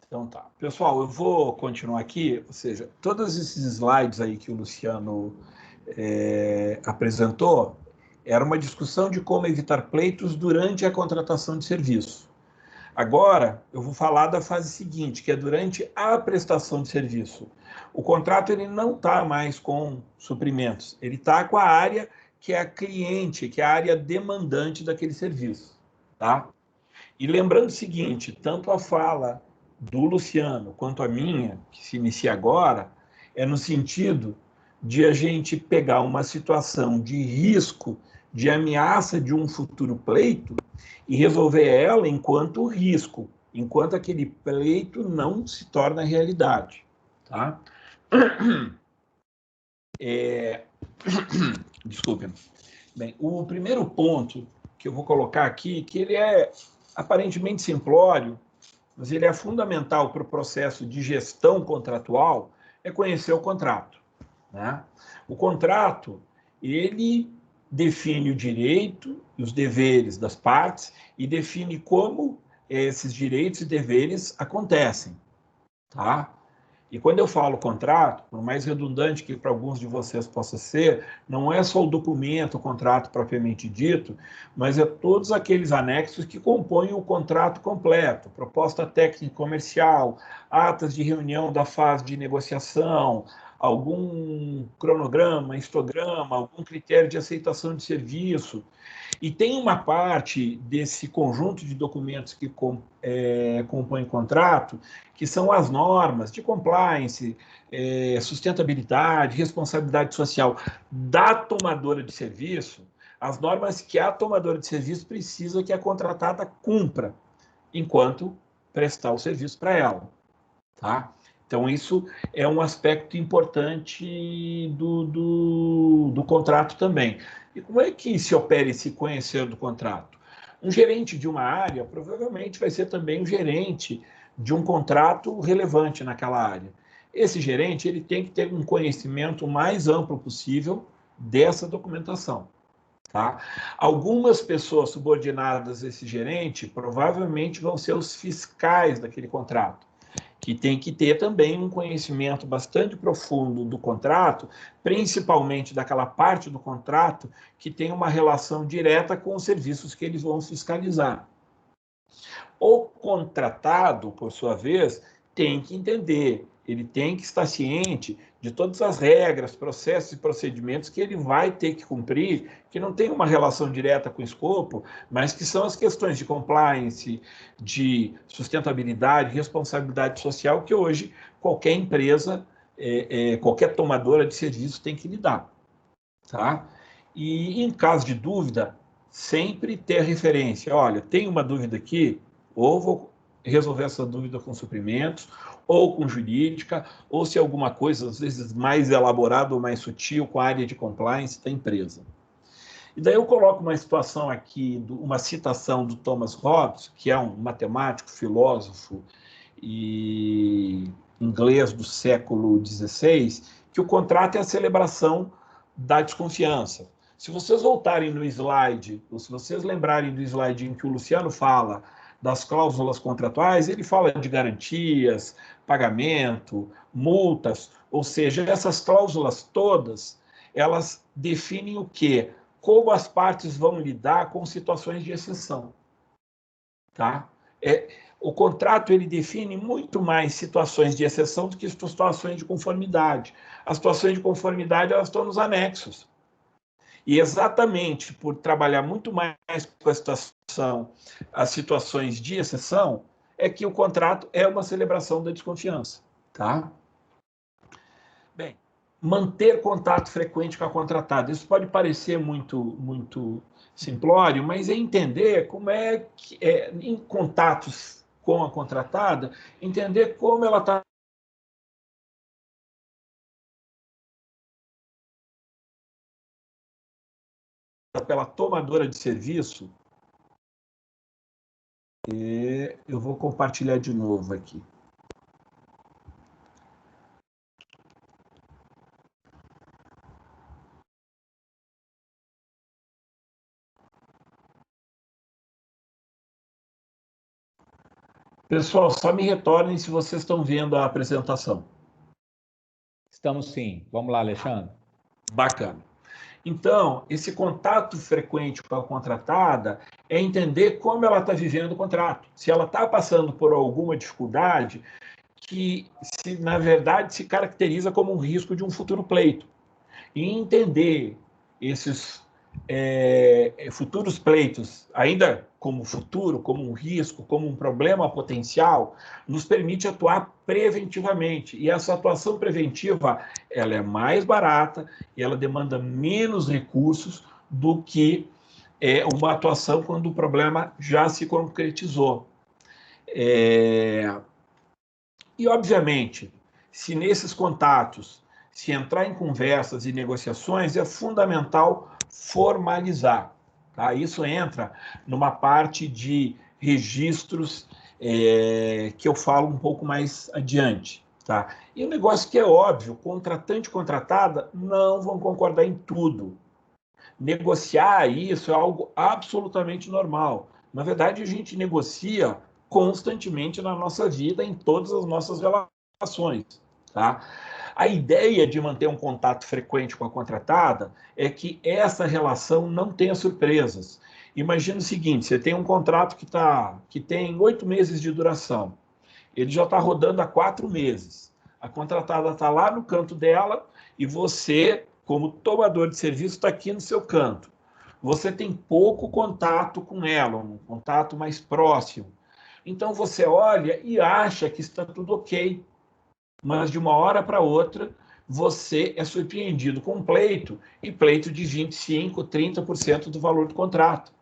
Então tá. Pessoal, eu vou continuar aqui, ou seja, todos esses slides aí que o Luciano apresentou, era uma discussão de como evitar pleitos durante a contratação de serviço. Agora, eu vou falar da fase seguinte, que é durante a prestação de serviço. O contrato ele não está mais com suprimentos, ele está com a área que é a cliente, que é a área demandante daquele serviço, tá? E lembrando o seguinte, tanto a fala do Luciano quanto a minha, que se inicia agora, é no sentido de a gente pegar uma situação de risco, de ameaça de um futuro pleito e resolver ela enquanto risco, enquanto aquele pleito não se torna realidade, tá? Desculpe. Bem, o primeiro ponto que eu vou colocar aqui, que ele é aparentemente simplório, mas ele é fundamental para o processo de gestão contratual, é conhecer o contrato, né? O contrato, ele define o direito e os deveres das partes e define como esses direitos e deveres acontecem, tá? E quando eu falo contrato, por mais redundante que para alguns de vocês possa ser, não é só o documento, o contrato propriamente dito, mas é todos aqueles anexos que compõem o contrato completo, proposta técnica comercial, atas de reunião da fase de negociação, algum cronograma, histograma, algum critério de aceitação de serviço. E tem uma parte desse conjunto de documentos que compõem o contrato, que são as normas de compliance, sustentabilidade, responsabilidade social da tomadora de serviço, as normas que a tomadora de serviço precisa que a contratada cumpra enquanto prestar o serviço para ela, tá? Então, isso é um aspecto importante do contrato também. E como é que se opera esse conhecer do contrato? Um gerente de uma área provavelmente vai ser também um gerente de um contrato relevante naquela área. esse gerente ele tem que ter um conhecimento mais amplo possível dessa documentação. Tá? Algumas pessoas subordinadas a esse gerente provavelmente vão ser os fiscais daquele contrato, que tem que ter também um conhecimento bastante profundo do contrato, principalmente daquela parte do contrato que tem uma relação direta com os serviços que eles vão fiscalizar. O contratado, por sua vez, tem que entender, ele tem que estar ciente de todas as regras, processos e procedimentos que ele vai ter que cumprir, que não tem uma relação direta com o escopo, mas que são as questões de compliance, de sustentabilidade, responsabilidade social, que hoje qualquer empresa, qualquer tomadora de serviço tem que lidar. Tá? E em caso de dúvida, sempre ter referência. Olha, tem uma dúvida aqui, ou vou resolver essa dúvida com suprimentos, ou com jurídica, ou se alguma coisa, às vezes, mais elaborada ou mais sutil, com a área de compliance da empresa. E daí eu coloco uma situação aqui, uma citação do Thomas Hobbes, que é um matemático, filósofo e inglês do século XVI, que o contrato é a celebração da desconfiança. Se vocês voltarem no slide, ou se vocês lembrarem do slide em que o Luciano fala das cláusulas contratuais, ele fala de garantias, pagamento, multas, ou seja, essas cláusulas todas, elas definem o quê? Como as partes vão lidar com situações de exceção. Tá? O contrato ele define muito mais situações de exceção do que situações de conformidade. As situações de conformidade elas estão nos anexos. E exatamente por trabalhar muito mais com a situação, as situações de exceção, é que o contrato é uma celebração da desconfiança. Tá? Bem, manter contato frequente com a contratada. Isso pode parecer muito simplório, mas é entender como é que, em contatos com a contratada, entender como ela está pela tomadora de serviço. E eu vou compartilhar de novo aqui. Pessoal, só me retornem se vocês estão vendo a apresentação. Estamos sim. Vamos lá, Alexandre. Bacana. Então, esse contato frequente com a contratada é entender como ela está vivendo o contrato. Se ela está passando por alguma dificuldade que, na verdade, se caracteriza como um risco de um futuro pleito. E entender esses futuros pleitos, ainda como futuro, como um risco, como um problema potencial, nos permite atuar preventivamente. E essa atuação preventiva, ela é mais barata e ela demanda menos recursos do que uma atuação quando o problema já se concretizou. E, obviamente, se nesses contatos, se entrar em conversas e negociações, é fundamental formalizar. Tá? Isso entra numa parte de registros que eu falo um pouco mais adiante. Tá? E um negócio que é óbvio, contratante e contratada não vão concordar em tudo. Negociar isso é algo absolutamente normal. Na verdade, a gente negocia constantemente na nossa vida, em todas as nossas relações. Tá? A ideia de manter um contato frequente com a contratada é que essa relação não tenha surpresas. Imagina o seguinte, você tem um contrato que tem 8 meses de duração. Ele já está rodando há 4 meses. A contratada está lá no canto dela e você, como tomador de serviço, está aqui no seu canto. Você tem pouco contato com ela, um contato mais próximo. Então você olha e acha que está tudo ok. Mas de uma hora para outra, você é surpreendido com um pleito, e pleito de 25%, 30% do valor do contrato.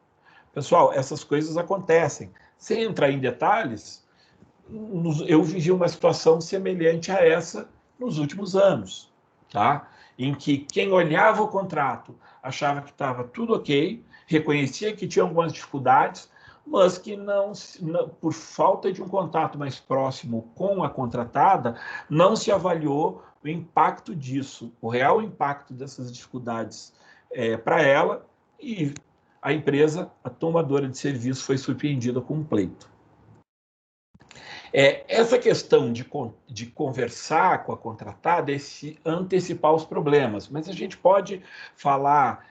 Pessoal, essas coisas acontecem. Sem entrar em detalhes, eu vivi uma situação semelhante a essa nos últimos anos, tá? Em que quem olhava o contrato achava que estava tudo ok, reconhecia que tinha algumas dificuldades, mas que por falta de um contato mais próximo com a contratada, não se avaliou o impacto disso, o real impacto dessas dificuldades para ela, e a empresa, a tomadora de serviço, foi surpreendida com um pleito. Essa questão de conversar com a contratada é se antecipar os problemas, mas a gente pode falar,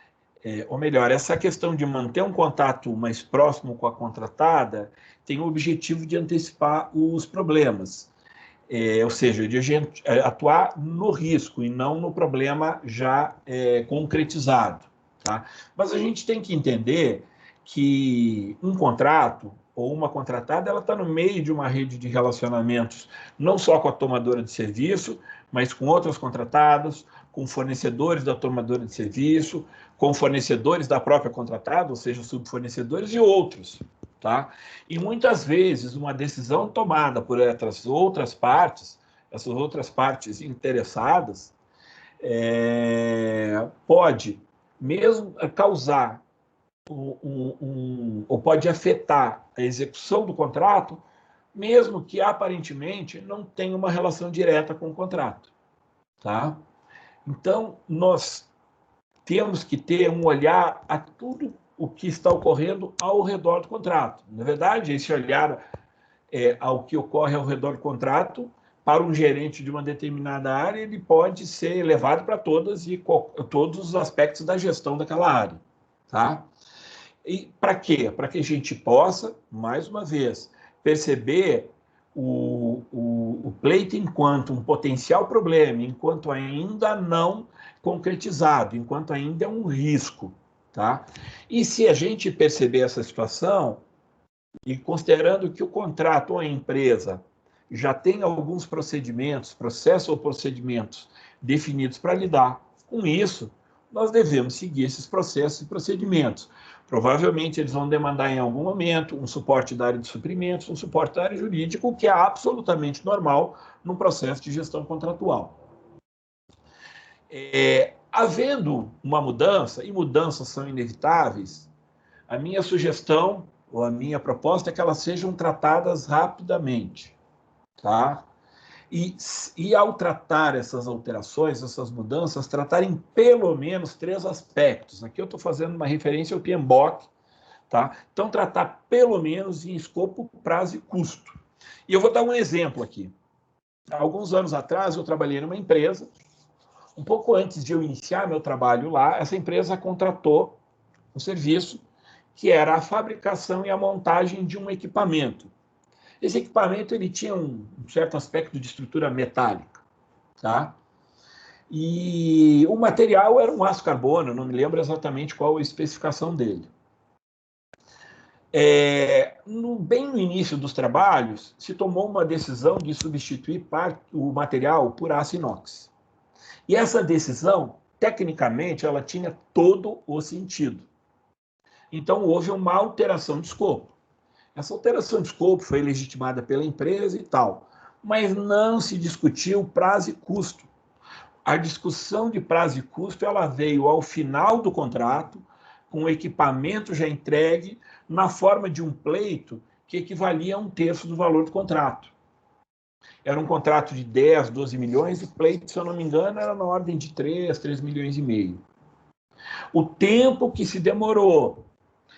ou melhor, essa questão de manter um contato mais próximo com a contratada tem o objetivo de antecipar os problemas, ou seja, de a gente atuar no risco e não no problema já concretizado. Tá? Mas a gente tem que entender que um contrato ou uma contratada, ela está no meio de uma rede de relacionamentos, não só com a tomadora de serviço, mas com outras contratadas, com fornecedores da tomadora de serviço, com fornecedores da própria contratada, ou seja, subfornecedores e outros. Tá? E muitas vezes uma decisão tomada por essas outras partes interessadas, pode mesmo causar ou pode afetar a execução do contrato, mesmo que aparentemente não tenha uma relação direta com o contrato. Tá? Então, nós temos que ter um olhar a tudo o que está ocorrendo ao redor do contrato. Na verdade, esse olhar ao que ocorre ao redor do contrato, para um gerente de uma determinada área, ele pode ser levado para todos os aspectos da gestão daquela área. Tá? E para quê? Para que a gente possa, mais uma vez, perceber o pleito enquanto um potencial problema, enquanto ainda não concretizado, enquanto ainda é um risco. Tá? E se a gente perceber essa situação, e considerando que o contrato ou a empresa já tem alguns processos ou procedimentos definidos para lidar com isso, nós devemos seguir esses processos e procedimentos. Provavelmente eles vão demandar em algum momento um suporte da área de suprimentos, um suporte da área jurídica, o que é absolutamente normal num processo de gestão contratual. Havendo uma mudança, e mudanças são inevitáveis, a minha sugestão ou a minha proposta é que elas sejam tratadas rapidamente. Tá? E ao tratar essas alterações, essas mudanças, tratarem pelo menos 3 aspectos. Aqui eu estou fazendo uma referência ao PMBOK. Tá? Então, tratar pelo menos em escopo, prazo e custo. E eu vou dar um exemplo aqui. Há alguns anos atrás, eu trabalhei numa empresa. Um pouco antes de eu iniciar meu trabalho lá, essa empresa contratou um serviço que era a fabricação e a montagem de um equipamento. Esse equipamento ele tinha um certo aspecto de estrutura metálica. Tá? E o material era um aço carbono, não me lembro exatamente qual a especificação dele. Bem no início dos trabalhos, se tomou uma decisão de substituir o material por aço inox. E essa decisão, tecnicamente, ela tinha todo o sentido. Então, houve uma alteração de escopo. Essa alteração de escopo foi legitimada pela empresa e tal, mas não se discutiu prazo e custo. A discussão de prazo e custo ela veio ao final do contrato, com o equipamento já entregue, na forma de um pleito que equivalia a 1/3 do valor do contrato. Era um contrato de 10, 12 milhões, e pleito, se eu não me engano, era na ordem de 3 milhões e meio. O tempo que se demorou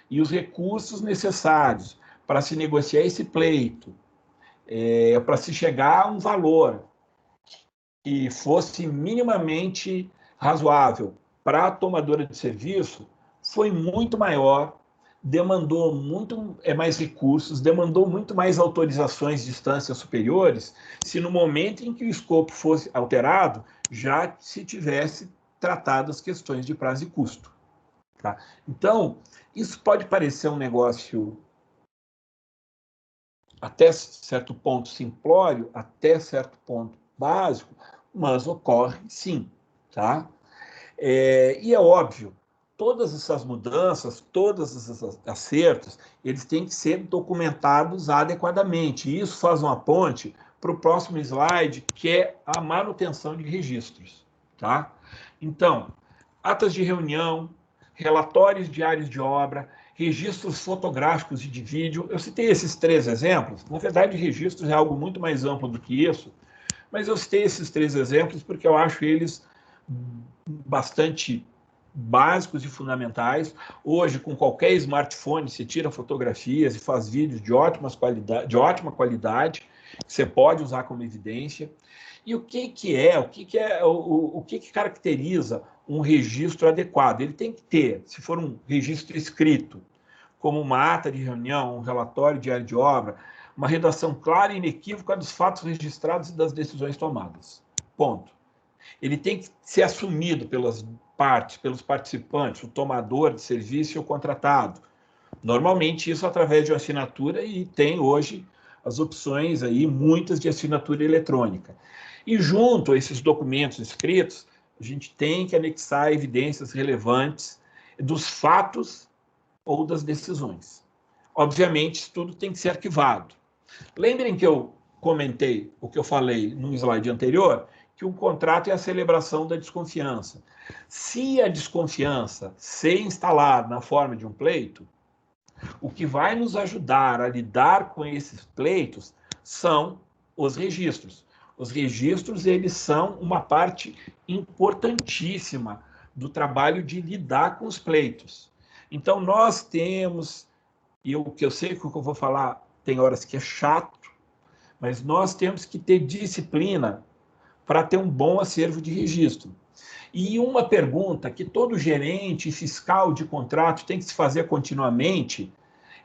e os recursos necessários para se negociar esse pleito, para se chegar a um valor que fosse minimamente razoável para a tomadora de serviço, foi muito maior, demandou muito mais recursos, demandou muito mais autorizações de instâncias superiores, se no momento em que o escopo fosse alterado, já se tivesse tratado as questões de prazo e custo. Tá? Então, isso pode parecer um negócio até certo ponto simplório, até certo ponto básico, mas ocorre sim. Tá? E é óbvio, todas essas mudanças, todos esses acertos, eles têm que ser documentados adequadamente. E isso faz uma ponte para o próximo slide, que é a manutenção de registros. Tá? Então, atas de reunião, relatórios diários de obra, registros fotográficos e de vídeo. Eu citei esses 3 exemplos. Na verdade, registros é algo muito mais amplo do que isso, mas eu citei esses 3 exemplos porque eu acho eles bastante básicos e fundamentais. Hoje, com qualquer smartphone, você tira fotografias e faz vídeos de ótima qualidade, que você pode usar como evidência. E o que caracteriza um registro adequado? Ele tem que ter, se for um registro escrito, como uma ata de reunião, um relatório diário de obra, uma redação clara e inequívoca dos fatos registrados e das decisões tomadas. Ponto. Ele tem que ser assumido pelas partes, pelos participantes, o tomador de serviço e o contratado. Normalmente isso através de uma assinatura, e tem hoje as opções aí, muitas de assinatura eletrônica. E junto a esses documentos escritos, a gente tem que anexar evidências relevantes dos fatos ou das decisões. Obviamente, isso tudo tem que ser arquivado. Lembrem que eu comentei o que eu falei no slide anterior, que um contrato é a celebração da desconfiança. Se a desconfiança ser instalada na forma de um pleito, o que vai nos ajudar a lidar com esses pleitos são os registros. Os registros, eles são uma parte importantíssima do trabalho de lidar com os pleitos. Então, nós temos, e o que eu sei que o que eu vou falar tem horas que é chato, mas nós temos que ter disciplina para ter um bom acervo de registro. E uma pergunta que todo gerente fiscal de contrato tem que se fazer continuamente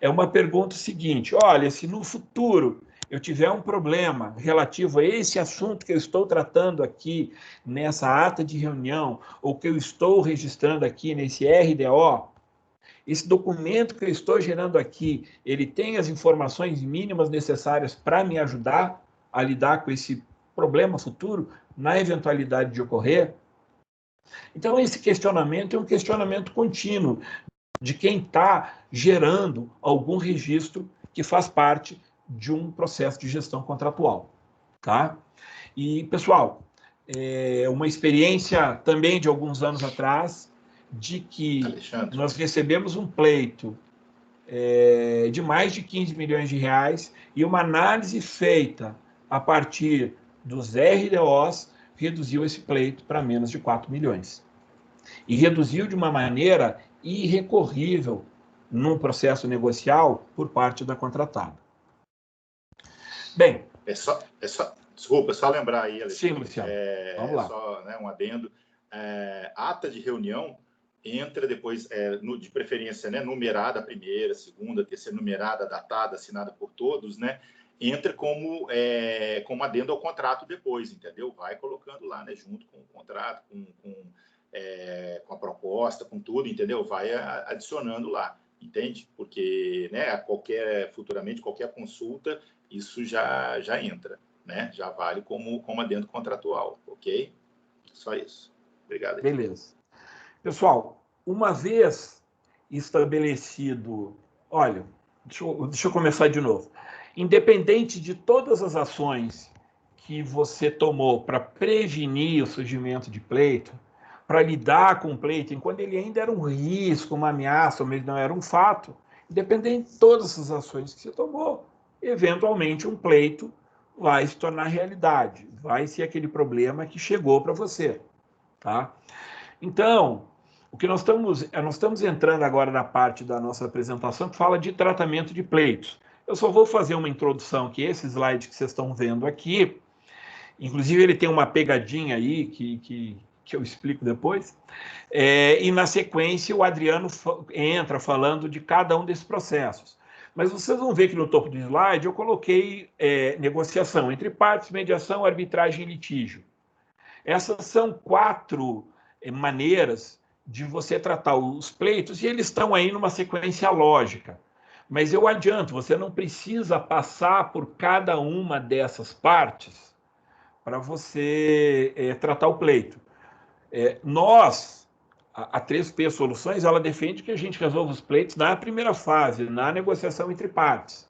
é uma pergunta seguinte: olha, se no futuro eu tiver um problema relativo a esse assunto que eu estou tratando aqui nessa ata de reunião, ou que eu estou registrando aqui nesse RDO, esse documento que eu estou gerando aqui, ele tem as informações mínimas necessárias para me ajudar a lidar com esse problema futuro, na eventualidade de ocorrer? Então, esse questionamento é um questionamento contínuo de quem está gerando algum registro que faz parte de um processo de gestão contratual, tá? E, pessoal, uma experiência também de alguns anos atrás, de que nós recebemos um pleito de mais de 15 milhões de reais e uma análise feita a partir dos RDOs reduziu esse pleito para menos de 4 milhões. E reduziu de uma maneira irrecorrível num processo negocial por parte da contratada. Bem... Desculpa, só lembrar aí, Alexandre. Sim, Luciano. Vamos lá. Só, né, um adendo. Ata de reunião entra depois, de preferência, né, numerada, primeira, segunda, terceira, numerada, datada, assinada por todos, né? Entra como adendo ao contrato depois, entendeu? Vai colocando lá, né, junto com o contrato, com a proposta, com tudo, entendeu? Vai adicionando lá, entende? Porque, né, futuramente, qualquer consulta, isso já entra, né? Já vale como adendo contratual, ok? Só isso. Obrigado. Beleza. Pessoal, uma vez estabelecido... Olha, deixa eu começar de novo. Independente de todas as ações que você tomou para prevenir o surgimento de pleito, para lidar com o pleito, enquanto ele ainda era um risco, uma ameaça, ou mesmo não era um fato, independente de todas as ações que você tomou, eventualmente um pleito vai se tornar realidade, vai ser aquele problema que chegou para você, tá? Então, o que nós estamos entrando agora na parte da nossa apresentação que fala de tratamento de pleitos. Eu só vou fazer uma introdução, que esse slide que vocês estão vendo aqui, inclusive ele tem uma pegadinha aí que eu explico depois, e na sequência o Adriano entra falando de cada um desses processos. Mas vocês vão ver que no topo do slide eu coloquei negociação entre partes, mediação, arbitragem e litígio. Essas são 4 maneiras de você tratar os pleitos, e eles estão aí numa sequência lógica. Mas eu adianto, você não precisa passar por cada uma dessas partes para você tratar o pleito. A 3P Soluções, ela defende que a gente resolva os pleitos na primeira fase, na negociação entre partes.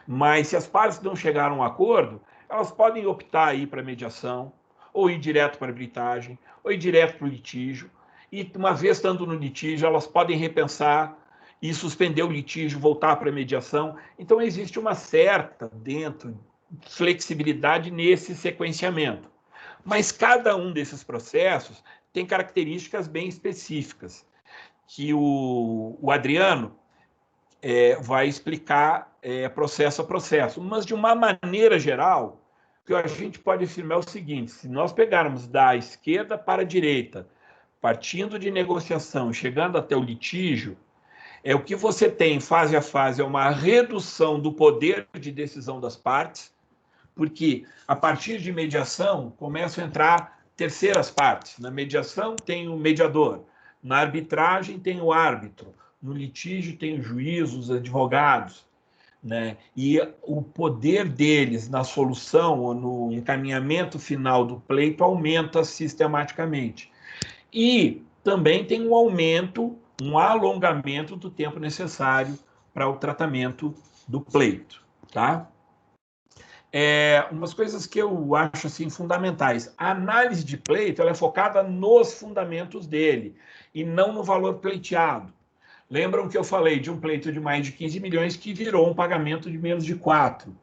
Mas se as partes não chegaram a um acordo, elas podem optar aí para mediação, ou ir direto para a arbitragem, ou ir direto para o litígio. E uma vez estando no litígio, elas podem repensar e suspender o litígio, voltar para a mediação. Então, existe uma certa flexibilidade nesse sequenciamento. Mas cada um desses processos tem características bem específicas, que o Adriano vai explicar processo a processo. Mas, de uma maneira geral, o que a gente pode afirmar é o seguinte: se nós pegarmos da esquerda para a direita, partindo de negociação, chegando até o litígio, o que você tem fase a fase é uma redução do poder de decisão das partes, porque a partir de mediação começam a entrar terceiras partes. Na mediação tem o mediador, na arbitragem tem o árbitro, no litígio tem o juiz, os advogados, né? E o poder deles na solução ou no encaminhamento final do pleito aumenta sistematicamente. E também tem um aumento, um alongamento do tempo necessário para o tratamento do pleito, tá? Umas coisas que eu acho assim fundamentais. A análise de pleito ela é focada nos fundamentos dele e não no valor pleiteado. Lembram que eu falei de um pleito de mais de 15 milhões que virou um pagamento de menos de 4.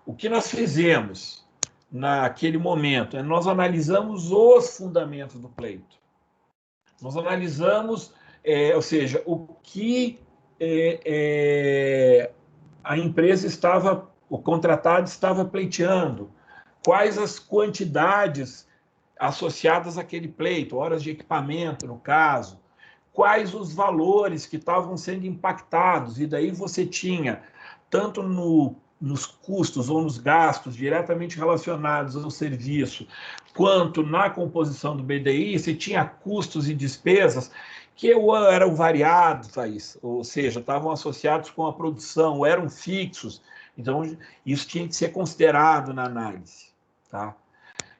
O que nós fizemos naquele momento nós analisamos os fundamentos do pleito. Nós analisamos, ou seja, o que a empresa estava, o contratado estava pleiteando, quais as quantidades associadas àquele pleito, horas de equipamento, no caso, quais os valores que estavam sendo impactados, e daí você tinha, tanto nos custos ou nos gastos diretamente relacionados ao serviço, quanto na composição do BDI, você tinha custos e despesas que eram variados, ou seja, estavam associados com a produção, ou eram fixos. Então, isso tinha que ser considerado na análise, tá?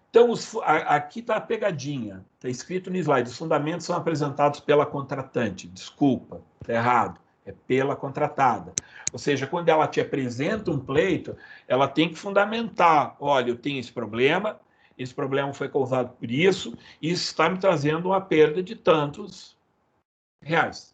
Então, aqui está a pegadinha, está escrito no slide, os fundamentos são apresentados pela contratante. Desculpa, está errado, é pela contratada. Ou seja, quando ela te apresenta um pleito, ela tem que fundamentar, olha, eu tenho esse problema foi causado por isso está me trazendo uma perda de tantos reais.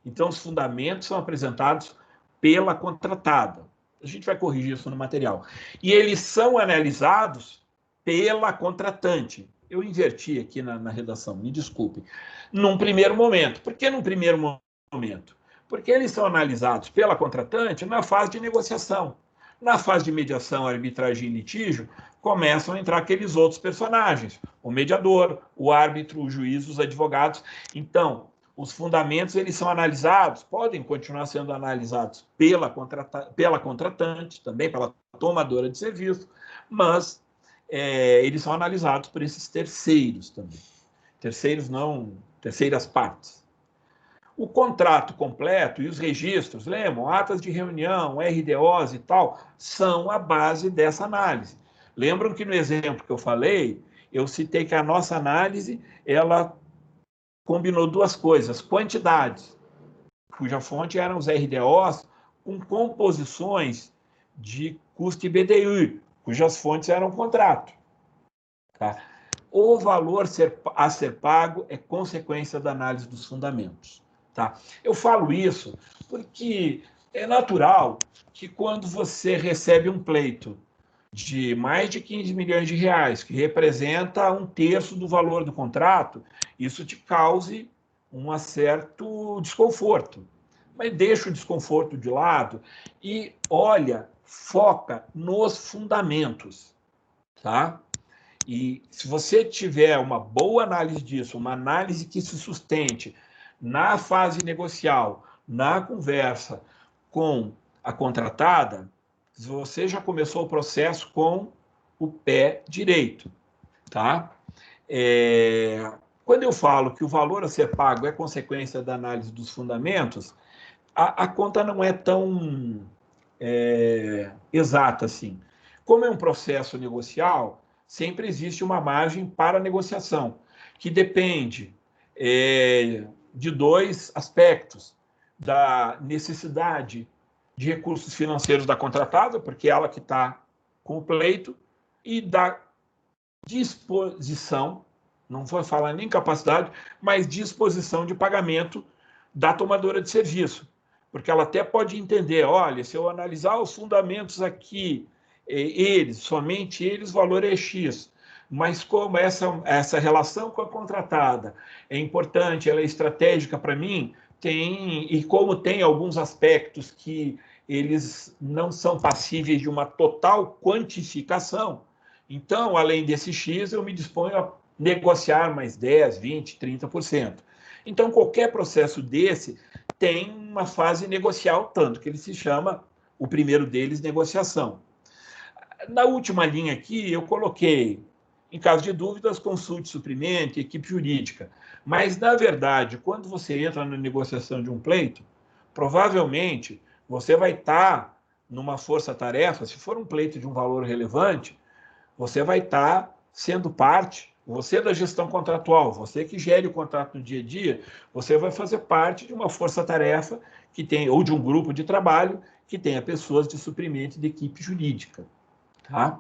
Então, os fundamentos são apresentados pela contratada. A gente vai corrigir isso no material. E eles são analisados pela contratante. Eu inverti aqui na redação, me desculpe. Num primeiro momento. Por que num primeiro momento? Porque eles são analisados pela contratante na fase de negociação. Na fase de mediação, arbitragem e litígio, começam a entrar aqueles outros personagens. O mediador, o árbitro, o juiz, os advogados. Então, os fundamentos eles são analisados, podem continuar sendo analisados pela contratante, também pela tomadora de serviço, mas eles são analisados por esses terceiros também. Terceiras partes. O contrato completo e os registros, lembram? Atas de reunião, RDOs e tal, são a base dessa análise. Lembram que no exemplo que eu falei, eu citei que a nossa análise, ela combinou duas coisas, quantidades, cuja fonte eram os RDOs, com composições de custo e BDI, cujas fontes eram contrato. Tá? O valor a ser pago é consequência da análise dos fundamentos. Tá? Eu falo isso porque é natural que quando você recebe um pleito de mais de 15 milhões de reais, que representa 1/3 do valor do contrato, isso te cause um certo desconforto. Mas deixa o desconforto de lado e foca nos fundamentos, tá? E se você tiver uma boa análise disso, uma análise que se sustente na fase negocial, na conversa com a contratada, você já começou o processo com o pé direito, tá? Quando eu falo que o valor a ser pago é consequência da análise dos fundamentos, a conta não é tão exata assim. Como é um processo negocial, sempre existe uma margem para negociação, que depende de dois aspectos: da necessidade de recursos financeiros da contratada, porque é ela que está com o pleito, e da disposição, não vou falar nem capacidade, mas disposição de pagamento da tomadora de serviço, porque ela até pode entender, olha, se eu analisar os fundamentos aqui, somente eles, o valor é X, mas como essa relação com a contratada é importante, ela é estratégica para mim, e como tem alguns aspectos que eles não são passíveis de uma total quantificação, então, além desse X, eu me disponho a negociar mais 10, 20, 30%. Então, qualquer processo desse tem uma fase negocial, tanto que ele se chama, o primeiro deles, negociação. Na última linha aqui, eu coloquei, em caso de dúvidas, consulte suprimente, equipe jurídica. Mas, na verdade, quando você entra na negociação de um pleito, provavelmente você vai estar numa força-tarefa, se for um pleito de um valor relevante, você vai estar sendo parte, você da gestão contratual, você que gere o contrato no dia a dia, você vai fazer parte de uma força-tarefa que tem, ou de um grupo de trabalho que tenha pessoas de suprimento de equipe jurídica. Tá?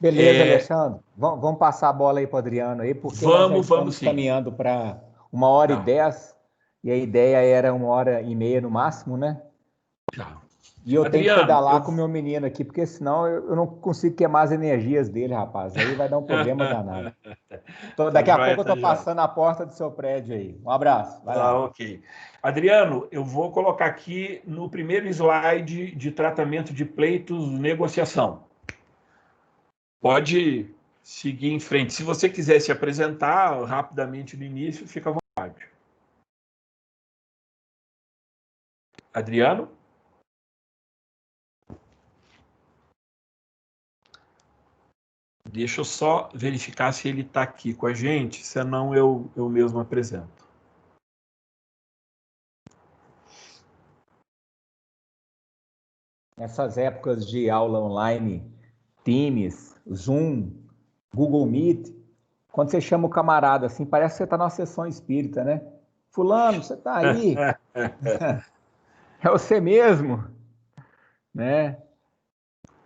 Beleza, Alexandre. Vamos passar a bola aí para o Adriano aí, porque nós já estamos caminhando para 1h10, e a ideia era 1h30 no máximo, né? Tá. E eu tenho que pedalar com o meu menino aqui, porque senão eu não consigo queimar as energias dele, rapaz. Aí vai dar um problema danado. Daqui a pouco eu estou passando a porta do seu prédio aí. Um abraço. Vai lá. Ok. Adriano, eu vou colocar aqui no primeiro slide de tratamento de pleitos, negociação. Pode seguir em frente. Se você quiser se apresentar rapidamente no início, fica à vontade. Adriano? Deixa eu só verificar se ele está aqui com a gente, senão eu mesmo apresento. Nessas épocas de aula online, Teams, Zoom, Google Meet, quando você chama o camarada assim, parece que você está numa sessão espírita, né? Fulano, você está aí? É você mesmo? Né?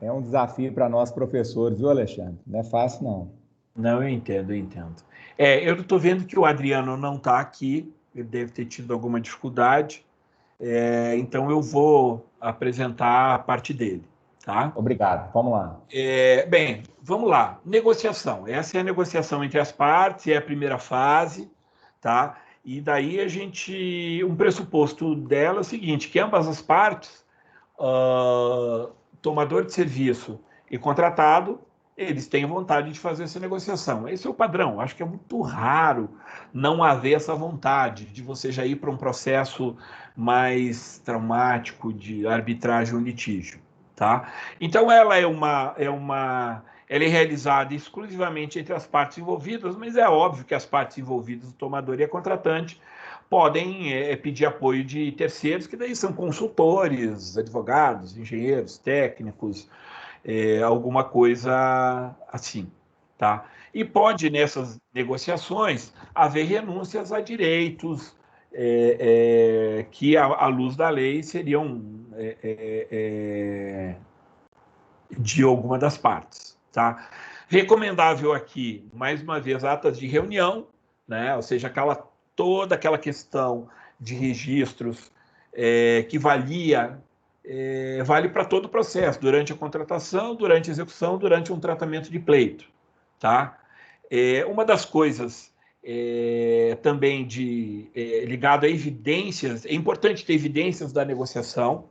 É um desafio para nós professores, viu, Alexandre? Não é fácil, não. Não, eu entendo. Eu estou vendo que o Adriano não está aqui, ele deve ter tido alguma dificuldade, então eu vou apresentar a parte dele. Tá? Obrigado, vamos lá. Bem, vamos lá. Negociação. Essa é a negociação entre as partes, é a primeira fase, tá? E daí um pressuposto dela é o seguinte, que ambas as partes, tomador de serviço e contratado, eles têm vontade de fazer essa negociação. Esse é o padrão. Acho que é muito raro não haver essa vontade de você já ir para um processo mais traumático de arbitragem ou litígio. Tá? Então, ela ela é realizada exclusivamente entre as partes envolvidas, mas é óbvio que as partes envolvidas, o tomador e a contratante, podem pedir apoio de terceiros, que daí são consultores, advogados, engenheiros, técnicos, alguma coisa assim. Tá? E pode, nessas negociações, haver renúncias a direitos que, à luz da lei, seriam de alguma das partes. Tá? Recomendável aqui, mais uma vez, atas de reunião, né? Ou seja, toda aquela questão de registros que vale para todo o processo, durante a contratação, durante a execução, durante um tratamento de pleito. Tá? Uma das coisas também ligado a evidências, é importante ter evidências da negociação,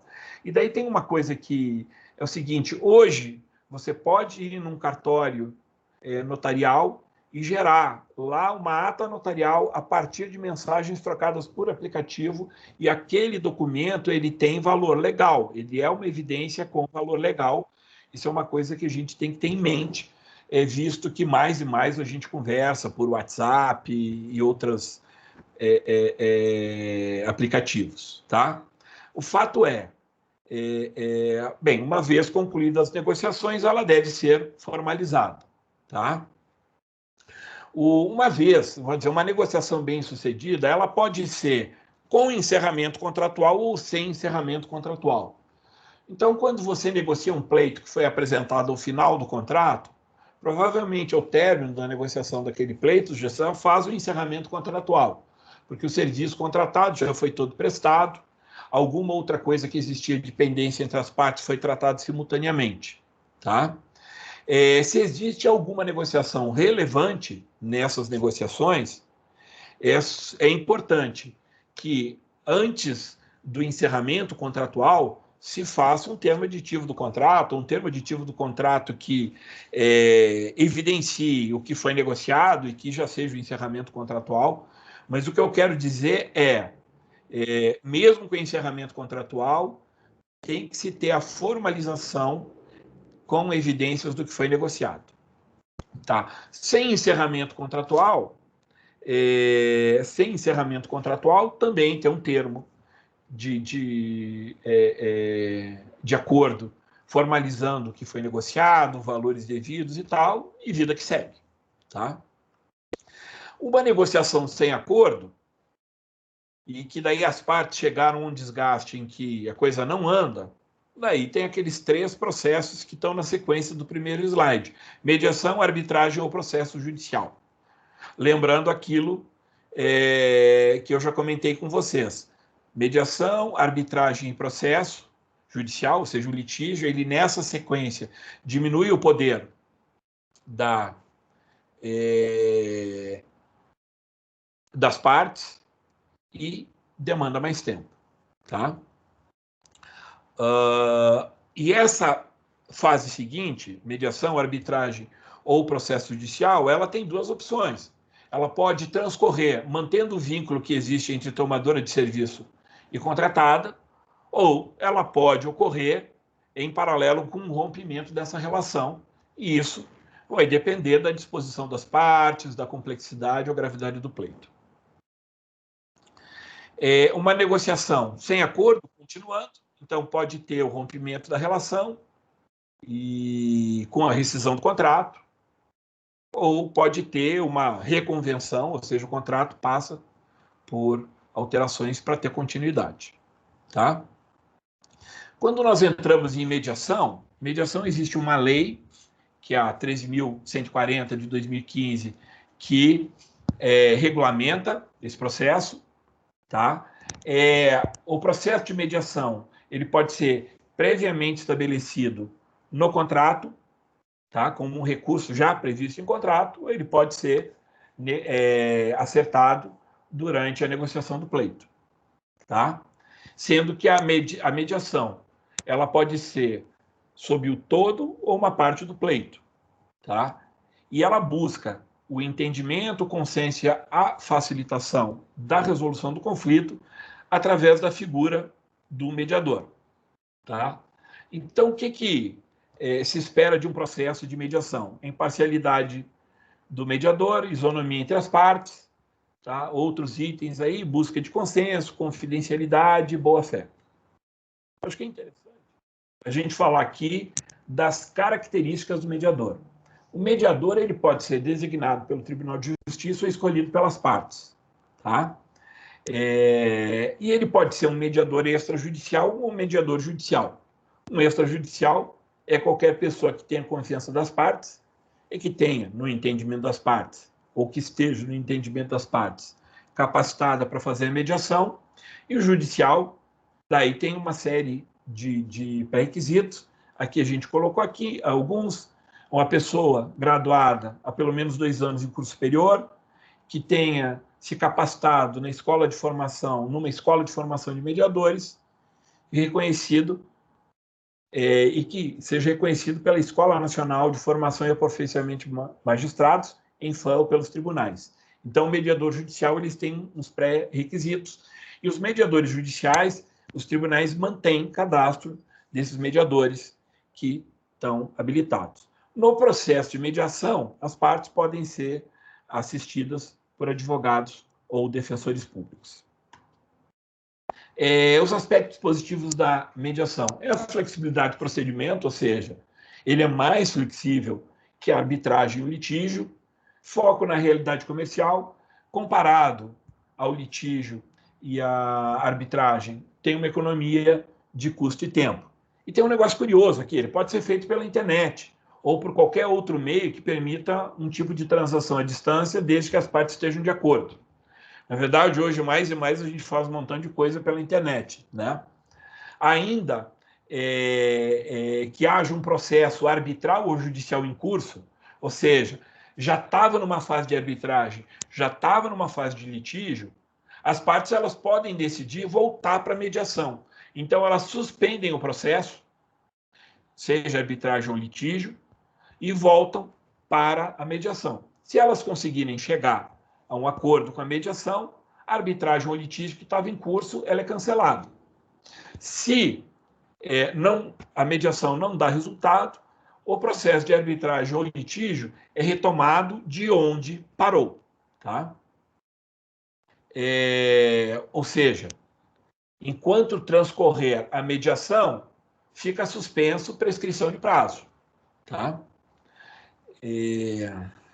e daí tem uma coisa que é o seguinte, hoje você pode ir num cartório notarial e gerar lá uma ata notarial a partir de mensagens trocadas por aplicativo, e aquele documento ele tem valor legal, ele é uma evidência com valor legal. Isso é uma coisa que a gente tem que ter em mente, visto que mais e mais a gente conversa por WhatsApp e outros aplicativos. Tá? O fato bem, uma vez concluídas as negociações, ela deve ser formalizada. Tá? Uma vez, vou dizer, uma negociação bem sucedida, ela pode ser com encerramento contratual ou sem encerramento contratual. Então, quando você negocia um pleito que foi apresentado ao final do contrato, provavelmente ao término da negociação daquele pleito, já faz o encerramento contratual. porque o serviço contratado já foi todo prestado, alguma outra coisa que existia de pendência entre as partes foi tratada simultaneamente, tá? Se existe alguma negociação relevante nessas negociações, é importante que, antes do encerramento contratual, se faça um termo aditivo do contrato, um termo aditivo do contrato que evidencie o que foi negociado e que já seja o encerramento contratual. Mas o que eu quero dizer mesmo com o encerramento contratual, tem que se ter a formalização com evidências do que foi negociado. Tá? Sem encerramento contratual, também tem um termo de acordo formalizando o que foi negociado, valores devidos e tal, e vida que segue. Tá? Uma negociação sem acordo, e que daí as partes chegaram a um desgaste em que a coisa não anda, daí tem aqueles 3 processos que estão na sequência do primeiro slide: mediação, arbitragem ou processo judicial. Lembrando aquilo que eu já comentei com vocês. Mediação, arbitragem e processo judicial, ou seja, o litígio, ele nessa sequência diminui o poder das partes e demanda mais tempo. Tá? E essa fase seguinte, mediação, arbitragem ou processo judicial, ela tem 2 opções. Ela pode transcorrer mantendo o vínculo que existe entre tomadora de serviço e contratada, ou ela pode ocorrer em paralelo com um rompimento dessa relação, e isso vai depender da disposição das partes, da complexidade ou gravidade do pleito. Uma negociação sem acordo, continuando, então pode ter o rompimento da relação e com a rescisão do contrato, ou pode ter uma reconvenção, ou seja, o contrato passa por alterações para ter continuidade. Tá? Quando nós entramos em mediação, existe uma lei, que é a 13.140 de 2015, que regulamenta esse processo. Tá? O processo de mediação ele pode ser previamente estabelecido no contrato, tá? Como um recurso já previsto em contrato, ou ele pode ser acertado durante a negociação do pleito. Tá? Sendo que a mediação ela pode ser sob o todo ou uma parte do pleito. Tá? E ela busca o entendimento, o consenso e a facilitação da resolução do conflito através da figura do mediador. Tá? Então, o que se espera de um processo de mediação? Imparcialidade do mediador, isonomia entre as partes, tá? Outros itens aí, busca de consenso, confidencialidade, boa-fé. Acho que é interessante a gente falar aqui das características do mediador. O mediador ele pode ser designado pelo Tribunal de Justiça ou escolhido pelas partes. Tá? E ele pode ser um mediador extrajudicial ou um mediador judicial. Um extrajudicial é qualquer pessoa que tenha confiança das partes e que tenha, no entendimento das partes, ou que esteja no entendimento das partes, capacitada para fazer a mediação. E o judicial, daí tem uma série de pré-requisitos. Aqui a gente colocou aqui alguns. Uma pessoa graduada há pelo menos 2 anos em curso superior, que tenha se capacitado numa escola de formação de mediadores, reconhecido e que seja reconhecido pela Escola Nacional de Formação e Aperfeiçoamento de Magistrados, ENFAM, ou pelos tribunais. Então, o mediador judicial eles têm uns pré-requisitos, e os mediadores judiciais, os tribunais mantêm cadastro desses mediadores que estão habilitados. No processo de mediação, as partes podem ser assistidas por advogados ou defensores públicos. Os aspectos positivos da mediação é a flexibilidade do procedimento, ou seja, ele é mais flexível que a arbitragem e o litígio, foco na realidade comercial, comparado ao litígio e à arbitragem, tem uma economia de custo e tempo. E tem um negócio curioso aqui, ele pode ser feito pela internet, ou por qualquer outro meio que permita um tipo de transação à distância, desde que as partes estejam de acordo. Na verdade, hoje, mais e mais, a gente faz um montão de coisa pela internet, né? Ainda que haja um processo arbitral ou judicial em curso, ou seja, já estava numa fase de arbitragem, já estava numa fase de litígio, as partes elas podem decidir voltar para a mediação. Então, elas suspendem o processo, seja arbitragem ou litígio, e voltam para a mediação. Se elas conseguirem chegar a um acordo com a mediação, a arbitragem ou litígio que estava em curso, ela é cancelada. Se a mediação não dá resultado, o processo de arbitragem ou litígio é retomado de onde parou. Tá? Ou seja, enquanto transcorrer a mediação, fica suspenso prescrição de prazo. Tá?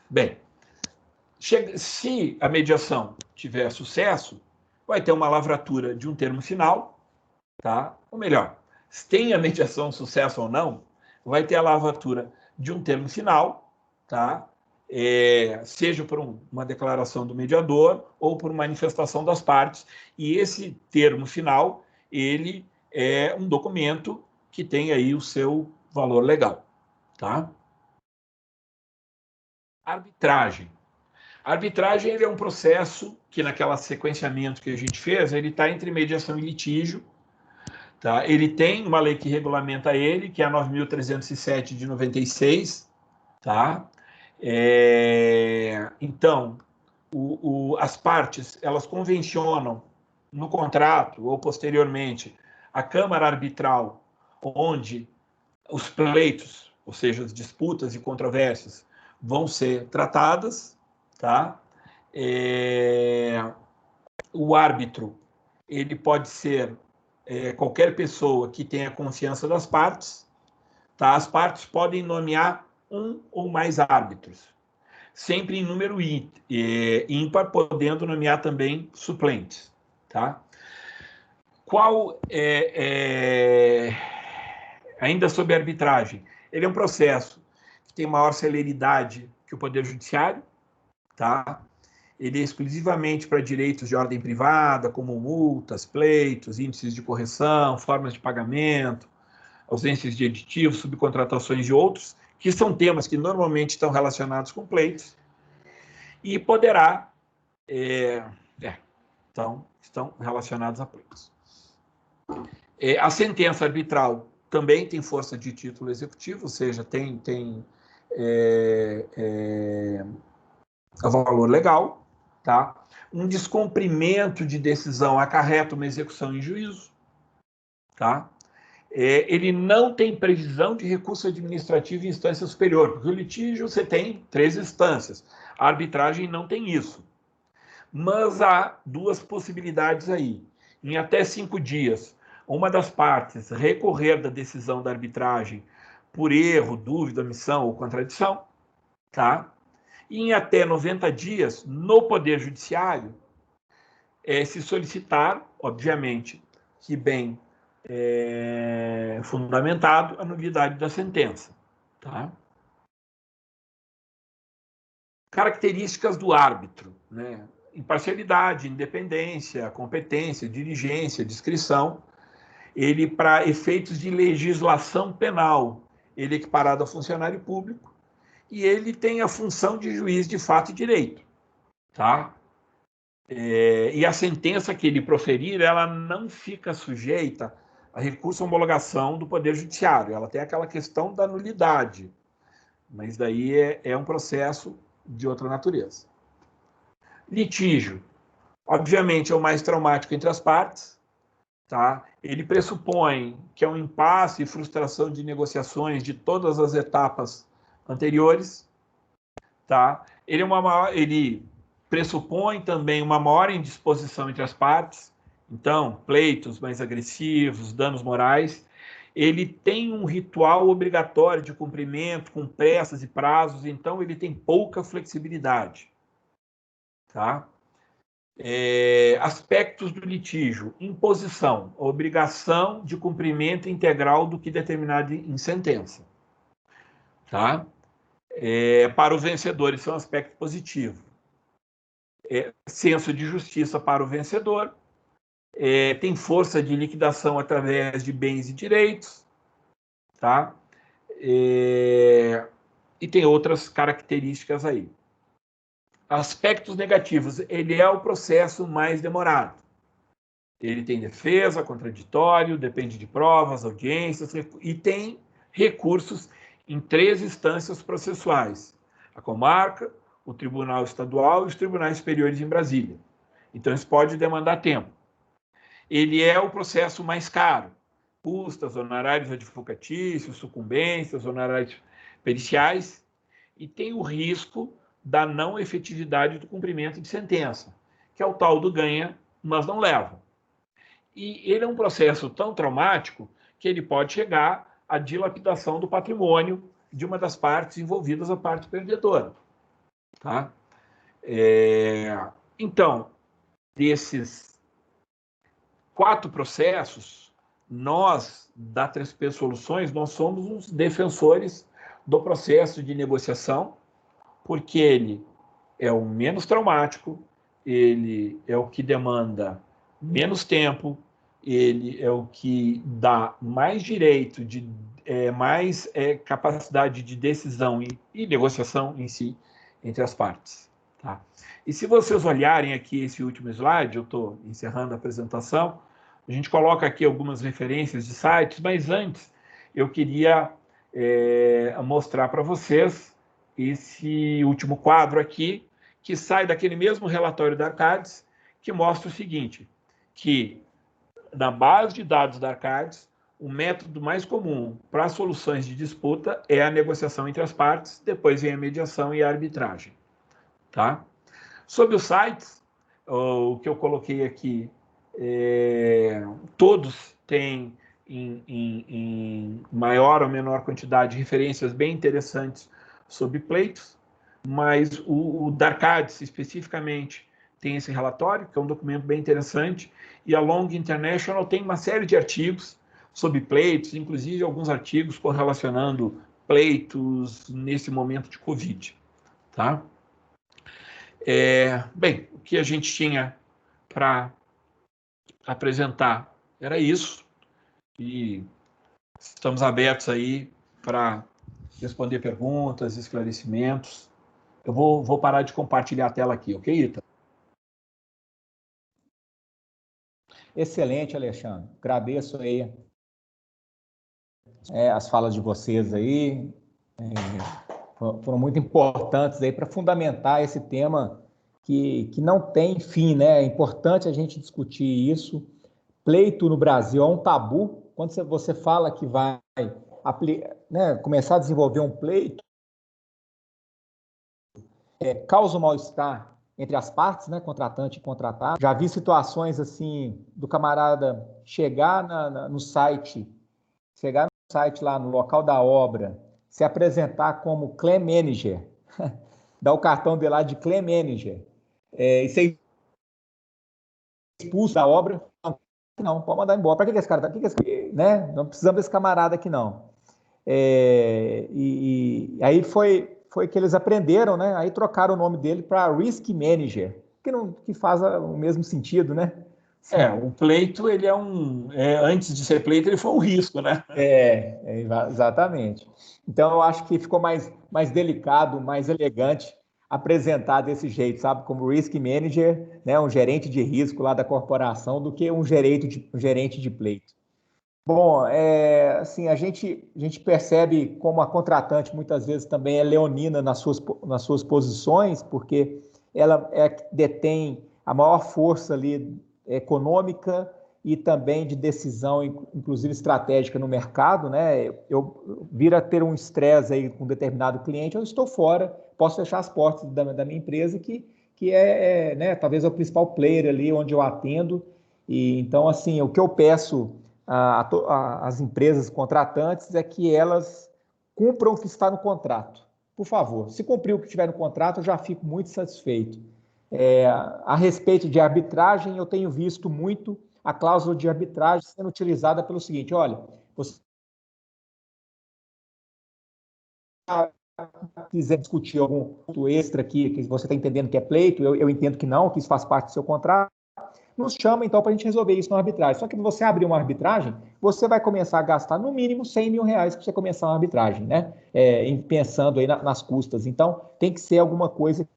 Bem, se a mediação tiver sucesso, vai ter uma lavratura de um termo final, tá? Ou melhor, se tem a mediação sucesso ou não, vai ter a lavratura de um termo final, tá? Seja por uma declaração do mediador ou por manifestação das partes, e esse termo final, ele é um documento que tem aí o seu valor legal, tá? Arbitragem. A arbitragem ele é um processo que, naquela sequenciamento que a gente fez, ele está entre mediação e litígio. Tá? Ele tem uma lei que regulamenta ele, que é a 9.307 de 96. Tá? Então, as partes elas convencionam no contrato ou posteriormente a Câmara Arbitral, onde os pleitos, ou seja, as disputas e controvérsias, vão ser tratadas. Tá? O árbitro ele pode ser qualquer pessoa que tenha confiança das partes. Tá? As partes podem nomear um ou mais árbitros, sempre em número ímpar, podendo nomear também suplentes. Tá? Ainda sobre a arbitragem, ele é um processo que tem maior celeridade que o Poder Judiciário. Tá? Ele é exclusivamente para direitos de ordem privada, como multas, pleitos, índices de correção, formas de pagamento, ausências de aditivos, subcontratações e outros, que são temas que normalmente estão relacionados com pleitos, e poderá, estão relacionados a pleitos. A sentença arbitral também tem força de título executivo, ou seja, tem valor legal. Tá? Um descumprimento de decisão acarreta uma execução em juízo. Tá? Ele não tem previsão de recurso administrativo em instância superior, porque o litígio você tem 3 instâncias. A arbitragem não tem isso. Mas há 2 possibilidades aí. Em até 5 dias, uma das partes recorrer da decisão da arbitragem por erro, dúvida, omissão ou contradição. Tá? E em até 90 dias, no Poder Judiciário, se solicitar, obviamente, que bem fundamentado, a nulidade da sentença. Tá? Características do árbitro, né? Imparcialidade, independência, competência, diligência, discrição. Ele, para efeitos de legislação penal, ele é equiparado a funcionário público, e ele tem a função de juiz de fato e direito. Tá? E a sentença que ele proferir, ela não fica sujeita a recurso à homologação do Poder Judiciário. Ela tem aquela questão da nulidade, mas daí é um processo de outra natureza. Litígio, obviamente, é o mais traumático entre as partes. Tá? Ele pressupõe que é um impasse e frustração de negociações de todas as etapas anteriores. Tá? Ele pressupõe também uma maior indisposição entre as partes, então, pleitos mais agressivos, danos morais. Ele tem um ritual obrigatório de cumprimento, com pressas e prazos, então ele tem pouca flexibilidade. Tá? Aspectos do litígio: imposição, obrigação de cumprimento integral do que determinado em sentença. Tá? Para os vencedores, isso é um aspecto positivo. senso de justiça para o vencedor, tem força de liquidação através de bens e direitos, tá? E tem outras características aí. Aspectos negativos, ele é o processo mais demorado. Ele tem defesa, contraditório, depende de provas, audiências, e tem recursos em 3 instâncias processuais: a comarca, o Tribunal Estadual e os Tribunais Superiores em Brasília. Então, isso pode demandar tempo. Ele é o processo mais caro: custas, honorários advocatícios, sucumbências, honorários periciais, e tem o risco da não efetividade do cumprimento de sentença, que é o tal do ganha, mas não leva. E ele é um processo tão traumático que ele pode chegar à dilapidação do patrimônio de uma das partes envolvidas, a parte perdedora. Tá? Então, desses 4 processos, nós, da 3P Soluções, nós somos os defensores do processo de negociação, porque ele é o menos traumático, ele é o que demanda menos tempo, ele é o que dá mais direito, mais capacidade de decisão e negociação em si entre as partes. Tá? E se vocês olharem aqui esse último slide, eu estou encerrando a apresentação, a gente coloca aqui algumas referências de sites, mas antes eu queria mostrar para vocês esse último quadro aqui, que sai daquele mesmo relatório da Arcades, que mostra o seguinte, que na base de dados da Arcades, o método mais comum para soluções de disputa é a negociação entre as partes, depois vem a mediação e a arbitragem. Tá? Sobre os sites, o que eu coloquei aqui, todos têm em maior ou menor quantidade referências bem interessantes sobre pleitos, mas o da Arcades, especificamente, tem esse relatório, que é um documento bem interessante, e a Long International tem uma série de artigos sobre pleitos, inclusive alguns artigos correlacionando pleitos nesse momento de Covid. Tá? Bem, o que a gente tinha para apresentar era isso, e estamos abertos aí para responder perguntas, esclarecimentos. Eu vou parar de compartilhar a tela aqui, ok, Ita? Excelente, Alexandre. Agradeço aí as falas de vocês aí. Foram muito importantes aí para fundamentar esse tema que não tem fim, né? É importante a gente discutir isso. Pleito no Brasil é um tabu. Quando você fala que vai começar a desenvolver um pleito, causa um mal-estar entre as partes, né, contratante e contratado. Já vi situações assim do camarada chegar no site lá no local da obra, se apresentar como claim manager, dar o cartão dele lá de claim manager, e ser expulso da obra. Não, pode mandar embora. Para que esse cara tá? Né? Não precisamos desse camarada aqui, não. E aí foi que eles aprenderam, né? Aí trocaram o nome dele para Risk Manager, que faz o mesmo sentido, né? O pleito, ele antes de ser pleito, ele foi um risco, né? Exatamente. Então, eu acho que ficou mais delicado, mais elegante apresentar desse jeito, sabe? Como Risk Manager, né? Um gerente de risco lá da corporação, do que um gerente de pleito. Bom, assim, a gente percebe como a contratante muitas vezes também é leonina nas suas posições, porque ela detém a maior força ali econômica e também de decisão, inclusive estratégica no mercado, né? Eu vir a ter um estresse aí com um determinado cliente, eu estou fora, posso fechar as portas da minha empresa, que né, talvez é o principal player ali onde eu atendo. E então, assim, o que eu peço às empresas contratantes é que elas cumpram o que está no contrato. Por favor, se cumprir o que estiver no contrato, eu já fico muito satisfeito. A respeito de arbitragem, eu tenho visto muito a cláusula de arbitragem sendo utilizada pelo seguinte: olha, você quiser discutir algum ponto extra aqui, que você está entendendo que é pleito, eu entendo que não, que isso faz parte do seu contrato, nos chama então para a gente resolver isso na arbitragem. Só que você abrir uma arbitragem, você vai começar a gastar no mínimo R$100 mil para você começar uma arbitragem, né? Pensando aí nas custas. Então, tem que ser alguma coisa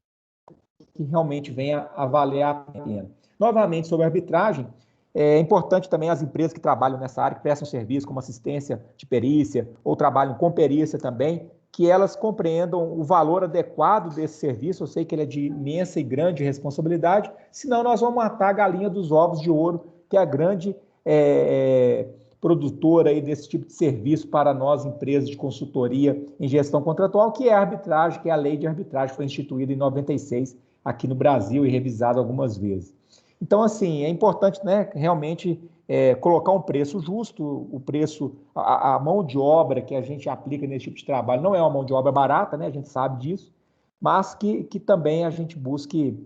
que realmente venha a valer a pena. Novamente, sobre a arbitragem, é importante também as empresas que trabalham nessa área, que prestam serviço como assistência de perícia ou trabalham com perícia também, que elas compreendam o valor adequado desse serviço. Eu sei que ele é de imensa e grande responsabilidade, senão nós vamos matar a galinha dos ovos de ouro, que é a grande produtora aí desse tipo de serviço para nós, empresas de consultoria em gestão contratual, que é a arbitragem, que é a lei de arbitragem, que foi instituída em 96 aqui no Brasil e revisada algumas vezes. Então, assim, é importante, né, realmente colocar um preço justo, o preço, a mão de obra que a gente aplica nesse tipo de trabalho não é uma mão de obra barata, né, a gente sabe disso, mas que também a gente busque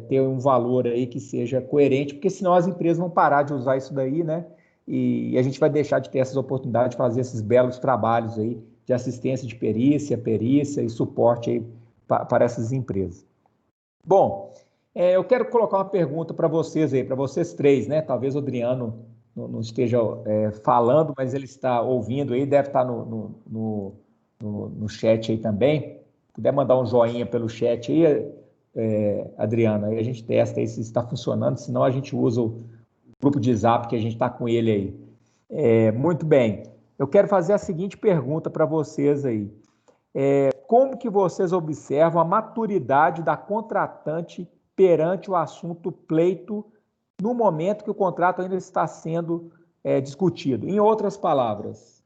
ter um valor aí que seja coerente, porque senão as empresas vão parar de usar isso daí, né, e a gente vai deixar de ter essas oportunidades de fazer esses belos trabalhos aí de assistência de perícia e suporte aí para essas empresas. Bom, eu quero colocar uma pergunta para vocês aí, para vocês três, né? Talvez o Adriano não esteja falando, mas ele está ouvindo aí, deve estar no chat aí também. Se puder mandar um joinha pelo chat aí, Adriano, aí a gente testa aí se está funcionando, senão a gente usa o grupo de Zap que a gente está com ele aí. Muito bem, eu quero fazer a seguinte pergunta para vocês aí. Como que vocês observam a maturidade da contratante perante o assunto pleito no momento que o contrato ainda está sendo discutido? Em outras palavras,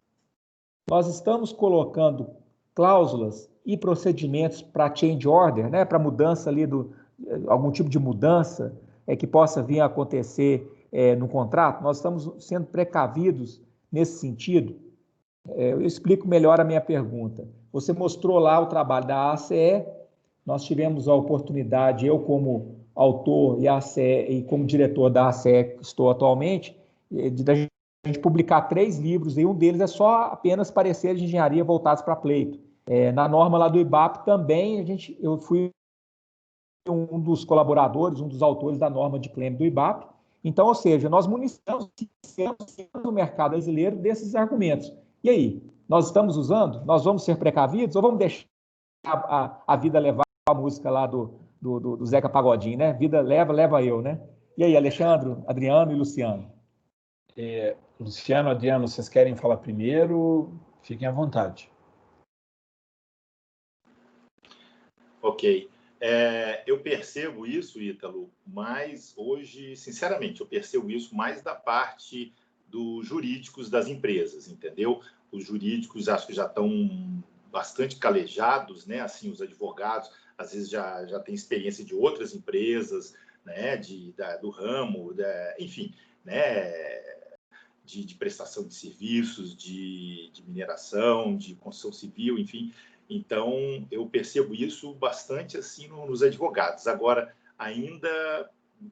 nós estamos colocando cláusulas e procedimentos para change order, né, para mudança ali, algum tipo de mudança que possa vir a acontecer no contrato? Nós estamos sendo precavidos nesse sentido? Eu explico melhor a minha pergunta. Você mostrou lá o trabalho da ACE, nós tivemos a oportunidade, eu como autor e a ACE, e como diretor da ACE que estou atualmente, de a gente publicar 3 livros, e um deles é só apenas pareceres de engenharia voltados para pleito. Na norma lá do IBAP também, eu fui um dos colaboradores, um dos autores da norma de claim do IBAP. Então, ou seja, nós municiamos o mercado brasileiro desses argumentos. E aí, nós estamos usando? Nós vamos ser precavidos ou vamos deixar a vida levar a música lá do Zeca Pagodinho, né? Vida leva eu, né? E aí, Alexandre, Adriano e Luciano? Luciano, Adriano, vocês querem falar primeiro? Fiquem à vontade. Ok. Eu percebo isso, Ítalo, mas hoje, sinceramente, eu percebo isso mais da parte dos jurídicos das empresas, entendeu? Os jurídicos acho que já estão bastante calejados, né? Assim, os advogados às vezes já têm experiência de outras empresas, né? Do ramo, enfim, né? De prestação de serviços, de mineração, de construção civil, enfim. Então, eu percebo isso bastante assim nos advogados. Agora, ainda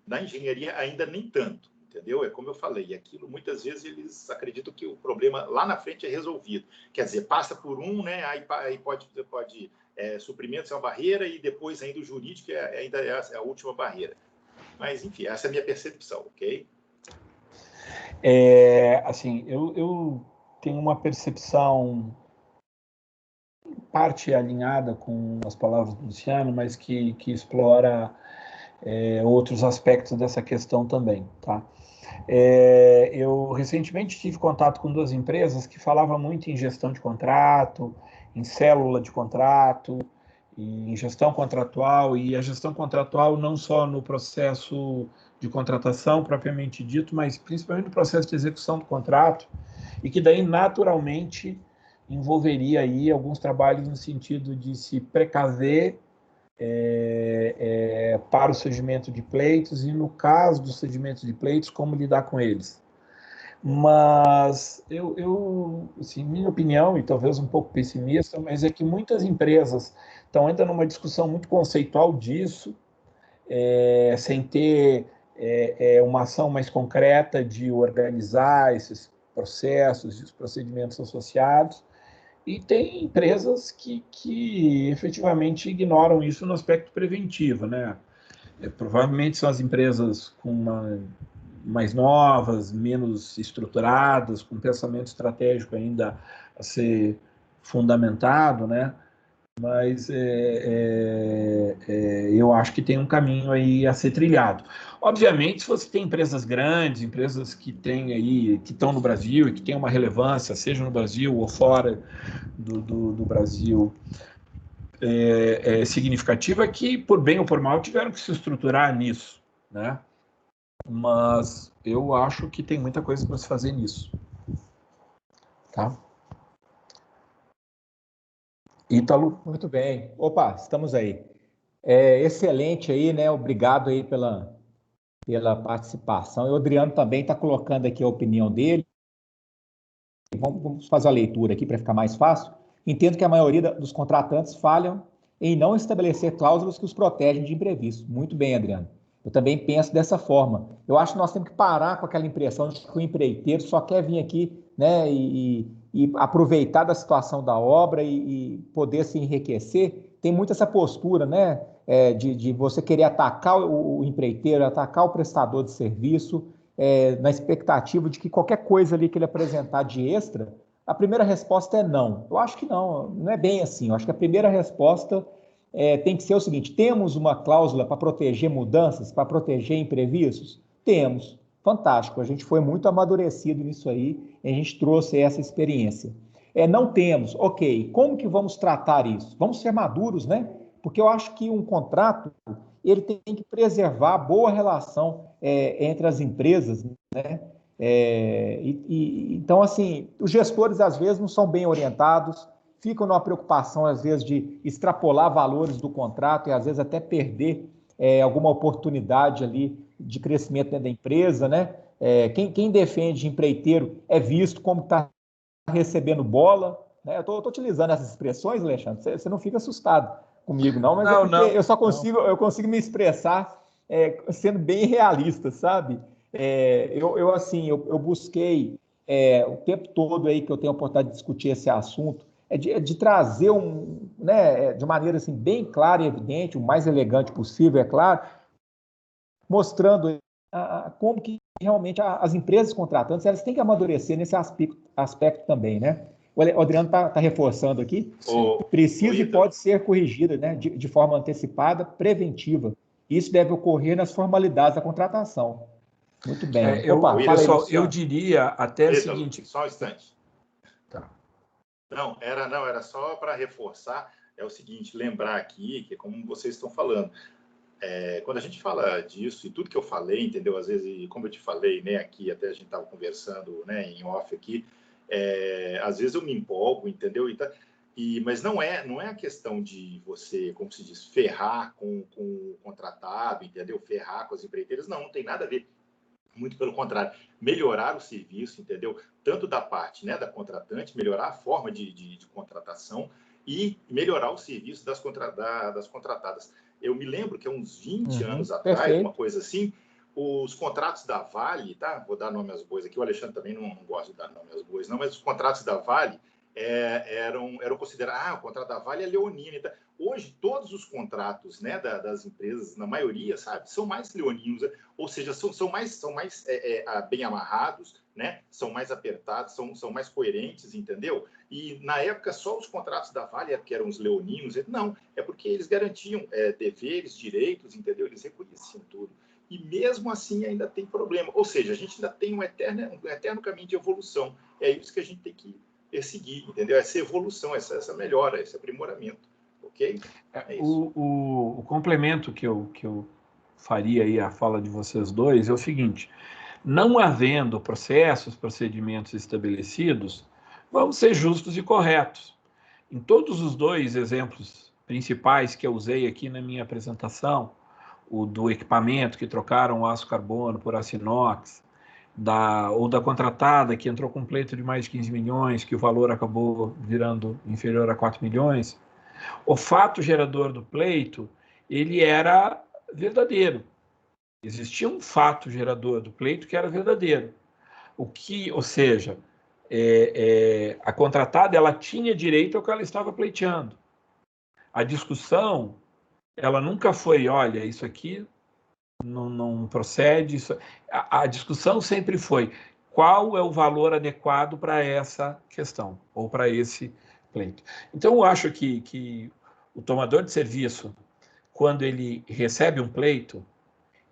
na engenharia, ainda nem tanto, entendeu? É como eu falei, aquilo muitas vezes eles acreditam que o problema lá na frente é resolvido. Quer dizer, passa por um, né? Aí pode suprimentos é uma barreira e depois ainda o jurídico ainda é a última barreira. Mas, enfim, essa é a minha percepção, ok? Assim, eu tenho uma percepção parte alinhada com as palavras do Luciano, mas que explora outros aspectos dessa questão também, tá? Eu recentemente tive contato com 2 empresas que falavam muito em gestão de contrato, em célula de contrato, em gestão contratual, e a gestão contratual não só no processo de contratação propriamente dito, mas principalmente no processo de execução do contrato, e que daí naturalmente envolveria aí alguns trabalhos no sentido de se precaver para o surgimento de pleitos e, no caso do surgimento de pleitos, como lidar com eles. Mas assim, minha opinião, e talvez um pouco pessimista, mas é que muitas empresas estão ainda numa discussão muito conceitual disso, sem ter uma ação mais concreta de organizar esses processos e os procedimentos associados, E tem empresas que efetivamente ignoram isso no aspecto preventivo, né? Provavelmente são as empresas mais novas, menos estruturadas, com pensamento estratégico ainda a ser fundamentado, né? Mas eu acho que tem um caminho aí a ser trilhado. Obviamente, se você tem empresas grandes, empresas que têm aí, que estão no Brasil e que têm uma relevância, seja no Brasil ou fora do Brasil, significativa, que por bem ou por mal tiveram que se estruturar nisso, né? Mas eu acho que tem muita coisa para se fazer nisso, tá? Ítalo. Muito bem. Opa, estamos aí. Excelente aí, né? Obrigado aí pela participação. E o Adriano também está colocando aqui a opinião dele. Vamos fazer a leitura aqui para ficar mais fácil. Entendo que a maioria dos contratantes falham em não estabelecer cláusulas que os protegem de imprevistos. Muito bem, Adriano. Eu também penso dessa forma. Eu acho que nós temos que parar com aquela impressão de que o empreiteiro só quer vir aqui, né, e aproveitar da situação da obra e poder se enriquecer. Tem muito essa postura, né, de você querer atacar o empreiteiro, atacar o prestador de serviço, na expectativa de que qualquer coisa ali que ele apresentar de extra, a primeira resposta é não. Eu acho que não é bem assim. Eu acho que a primeira resposta tem que ser o seguinte: temos uma cláusula para proteger mudanças, para proteger imprevistos? Temos. Fantástico. A gente foi muito amadurecido nisso aí, e a gente trouxe essa experiência. Não temos, ok, como que vamos tratar isso? Vamos ser maduros, né? Porque eu acho que um contrato, ele tem que preservar a boa relação entre as empresas, né? Então, assim, os gestores, às vezes, não são bem orientados, ficam numa preocupação, às vezes, de extrapolar valores do contrato e, às vezes, até perder alguma oportunidade ali de crescimento dentro da empresa, né? Quem defende empreiteiro é visto como está recebendo bola, né? Eu estou utilizando essas expressões, Alexandre, você não fica assustado comigo, não, mas Não, porque não. Eu consigo me expressar sendo bem realista, sabe? Eu busquei o tempo todo aí que eu tenho a oportunidade de discutir esse assunto, de trazer de maneira assim, bem clara e evidente, o mais elegante possível, é claro, mostrando como que realmente as empresas contratantes elas têm que amadurecer nesse aspecto também, né? O Adriano está reforçando aqui, precisa e pode ser corrigida, né, de forma antecipada, preventiva. Isso deve ocorrer nas formalidades da contratação. Muito bem. Opa, fala aí, Pessoal, Luciano. eu diria até o seguinte... Só um instante. Tá. Não, era só para reforçar, é o seguinte, lembrar aqui, que é como vocês estão falando, quando a gente fala disso, e tudo que eu falei, entendeu? Às vezes, como eu te falei, né, aqui, até a gente estava conversando, né, em off aqui, às vezes eu me empolgo, entendeu? Mas não é a questão de você, como se diz, ferrar com o contratado, entendeu? Ferrar com as empreiteiras, não tem nada a ver. Muito pelo contrário, melhorar o serviço, entendeu? Tanto da parte, né, da contratante, melhorar a forma de contratação e melhorar o serviço das contratadas. Eu me lembro que há uns 20 anos atrás, perfeito. uma coisa assim, os contratos da Vale, tá? Vou dar nome às bois aqui, o Alexandre também não gosta de dar nome às bois, não, mas os contratos da Vale eram considerados, o contrato da Vale é leonino. Tá? Hoje, todos os contratos, né, das empresas, na maioria, sabe, são mais leoninos, ou seja, são mais bem amarrados, né, são mais apertados, são mais coerentes, entendeu? E, na época, só os contratos da Vale que eram os leoninos. Não, é porque eles garantiam deveres, direitos, entendeu? Eles reconheciam tudo. E, mesmo assim, ainda tem problema. Ou seja, a gente ainda tem um eterno caminho de evolução. É isso que a gente tem que seguir, entendeu? Essa evolução, essa melhora, esse aprimoramento, ok? É isso. O complemento que eu faria aí à fala de vocês dois é o seguinte: não havendo procedimentos estabelecidos, vamos ser justos e corretos. Em todos os dois exemplos principais que eu usei aqui na minha apresentação, o do equipamento que trocaram o aço carbono por aço inox, ou da contratada que entrou com um pleito de mais de 15 milhões, que o valor acabou virando inferior a 4 milhões, o fato gerador do pleito, ele era verdadeiro. Existia um fato gerador do pleito que era verdadeiro. Ou seja, a contratada ela tinha direito ao que ela estava pleiteando. A discussão, ela nunca foi, olha, isso aqui não procede. A discussão sempre foi qual é o valor adequado para essa questão, ou para esse pleito. Então, eu acho que o tomador de serviço, quando ele recebe um pleito,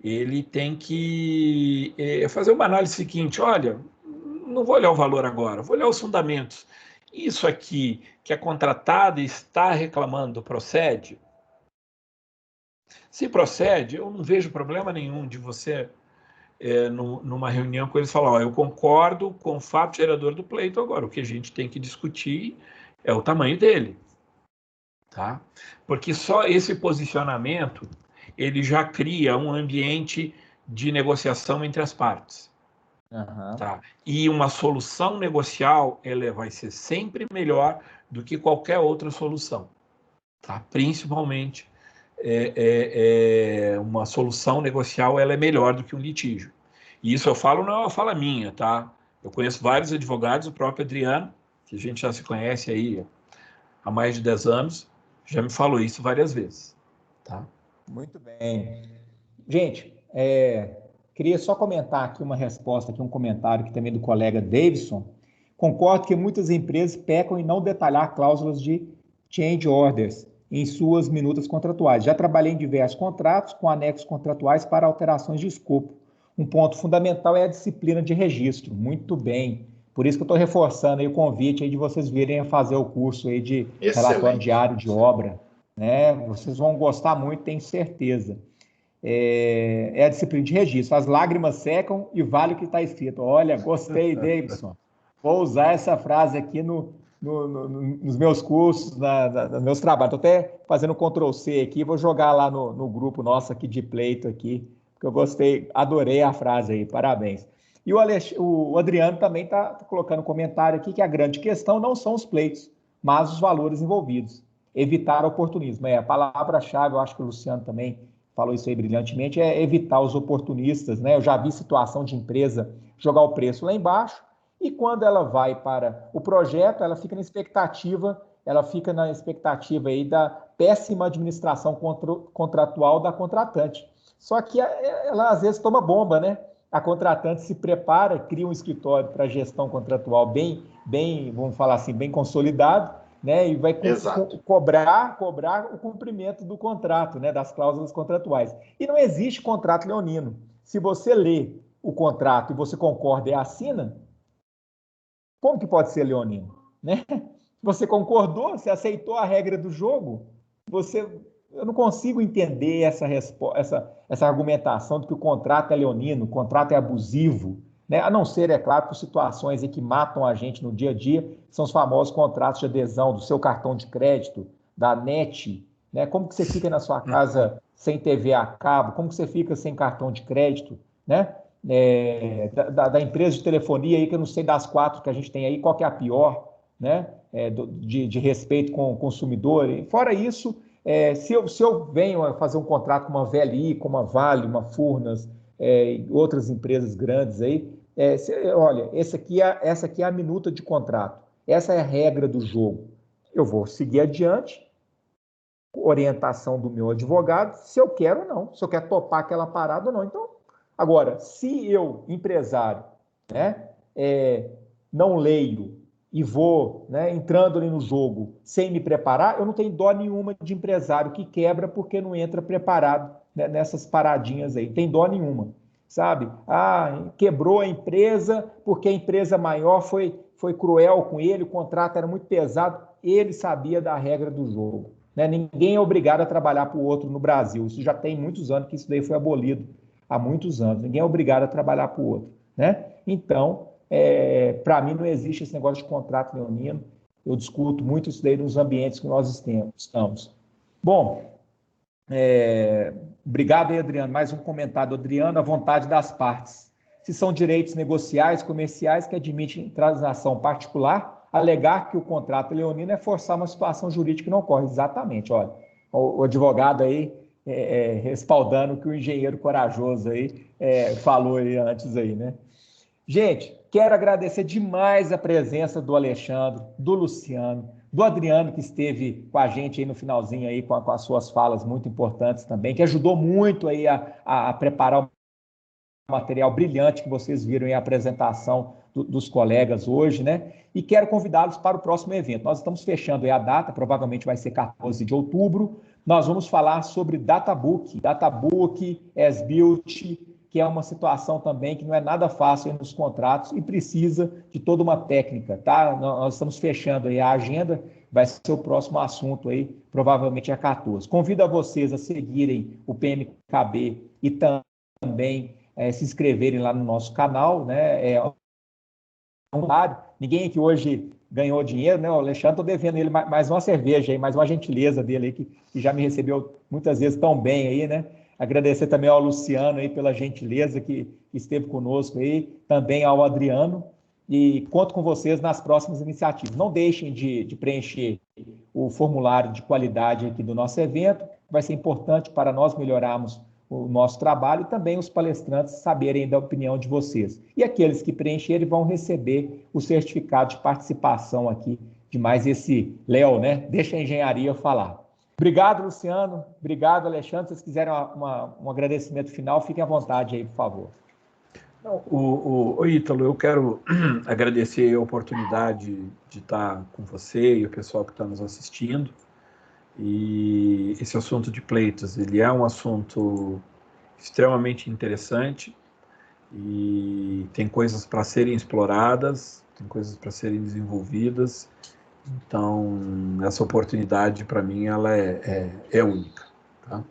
ele tem que fazer uma análise seguinte, olha, não vou olhar o valor agora, vou olhar os fundamentos. Isso aqui que a contratada está reclamando procede? Se procede, eu não vejo problema nenhum de você, numa reunião com eles, falar, eu concordo com o fato gerador do pleito, agora o que a gente tem que discutir é o tamanho dele. Tá? Porque só esse posicionamento ele já cria um ambiente de negociação entre as partes. Uhum. Tá? E uma solução negocial ela vai ser sempre melhor do que qualquer outra solução. Tá? Principalmente, uma solução negocial ela é melhor do que um litígio. E isso eu falo, não é uma fala minha. Tá? Eu conheço vários advogados, o próprio Adriano, que a gente já se conhece aí há mais de 10 anos, já me falou isso várias vezes. Tá? Muito bem. Gente, queria só comentar aqui uma resposta, aqui um comentário aqui também do colega Davidson. Concordo que muitas empresas pecam em não detalhar cláusulas de change orders em suas minutas contratuais. Já trabalhei em diversos contratos com anexos contratuais para alterações de escopo. Um ponto fundamental é a disciplina de registro. Muito bem. Por isso que eu estou reforçando aí o convite aí de vocês virem a fazer o curso aí de relatório diário de obra. Né? Vocês vão gostar muito, tenho certeza. É a disciplina de registro. As lágrimas secam e vale o que está escrito. Olha, gostei, Davidson. Vou usar essa frase aqui nos meus cursos, nos meus trabalhos. Estou até fazendo Ctrl+C aqui, vou jogar lá no grupo nosso aqui de pleito aqui, porque eu gostei, adorei a frase aí, parabéns. E o Adriano também está colocando um comentário aqui que a grande questão não são os pleitos, mas os valores envolvidos. Evitar oportunismo. A palavra-chave, eu acho que o Luciano também falou isso aí brilhantemente, é evitar os oportunistas, né? Eu já vi situação de empresa jogar o preço lá embaixo e quando ela vai para o projeto, ela fica na expectativa aí da péssima administração contratual da contratante. Só que ela às vezes toma bomba, né? A contratante se prepara, cria um escritório para gestão contratual bem, vamos falar assim, bem consolidado, né? E vai cobrar o cumprimento do contrato, né? Das cláusulas contratuais. E não existe contrato leonino. Se você lê o contrato e você concorda e assina, como que pode ser leonino? Né? Você concordou, você aceitou a regra do jogo, eu não consigo entender essa argumentação de que o contrato é leonino, o contrato é abusivo, né? A não ser, é claro, por situações aí que matam a gente no dia a dia, são os famosos contratos de adesão do seu cartão de crédito, da NET, né? Como que você fica na sua casa sem TV a cabo? Como que você fica sem cartão de crédito, né? Da empresa de telefonia aí, que eu não sei das 4 que a gente tem aí, qual que é a pior, né? De respeito com o consumidor. E fora isso, se eu venho a fazer um contrato com uma VLI, com uma Vale, uma Furnas, outras empresas grandes aí, olha, essa aqui é a minuta de contrato, essa é a regra do jogo. Eu vou seguir adiante, orientação do meu advogado, se eu quero ou não, se eu quero topar aquela parada ou não. Então, agora, se eu, empresário, né, não leio e vou, né, entrando ali no jogo sem me preparar, eu não tenho dó nenhuma de empresário que quebra porque não entra preparado, né, nessas paradinhas aí. Não tem dó nenhuma, sabe? Quebrou a empresa porque a empresa maior foi cruel com ele, o contrato era muito pesado, ele sabia da regra do jogo. Né? Ninguém é obrigado a trabalhar para o outro no Brasil. Isso já tem muitos anos que isso daí foi abolido, há muitos anos. Ninguém é obrigado a trabalhar para o outro. Né? Então, para mim não existe esse negócio de contrato leonino. Eu discuto muito isso daí nos ambientes que nós estamos. Bom, obrigado aí, Adriano. Mais um comentário do Adriano, à vontade das partes. Se são direitos negociais, comerciais que admitem transação particular, alegar que o contrato leonino é forçar uma situação jurídica que não ocorre. Exatamente, olha, o advogado aí respaldando o que o engenheiro corajoso aí falou aí antes aí, né? Gente, quero agradecer demais a presença do Alexandre, do Luciano, do Adriano, que esteve com a gente aí no finalzinho aí com as suas falas muito importantes também, que ajudou muito aí a preparar o material brilhante que vocês viram em a apresentação dos colegas hoje, né? E quero convidá-los para o próximo evento. Nós estamos fechando aí a data, provavelmente vai ser 14 de outubro. Nós vamos falar sobre Databook, as-built, que é uma situação também que não é nada fácil nos contratos e precisa de toda uma técnica, tá? Nós estamos fechando aí a agenda, vai ser o próximo assunto aí, provavelmente a 14. Convido a vocês a seguirem o PMKB e também se inscreverem lá no nosso canal, né? Ninguém aqui hoje ganhou dinheiro, né? O Alexandre, estou devendo ele mais uma cerveja aí, mais uma gentileza dele aí, que já me recebeu muitas vezes tão bem aí, né? Agradecer também ao Luciano aí pela gentileza que esteve conosco aí, também ao Adriano, e conto com vocês nas próximas iniciativas. Não deixem de preencher o formulário de qualidade aqui do nosso evento, vai ser importante para nós melhorarmos o nosso trabalho e também os palestrantes saberem da opinião de vocês. E aqueles que preencherem vão receber o certificado de participação aqui de mais esse Léo, né? Deixa a engenharia falar. Obrigado, Luciano. Obrigado, Alexandre. Se vocês quiserem um agradecimento final, fiquem à vontade aí, por favor. O Ítalo, eu quero agradecer a oportunidade de estar com você e o pessoal que está nos assistindo. E esse assunto de pleitos, ele é um assunto extremamente interessante e tem coisas para serem exploradas, tem coisas para serem desenvolvidas. Então, essa oportunidade, para mim, ela é única. Tá?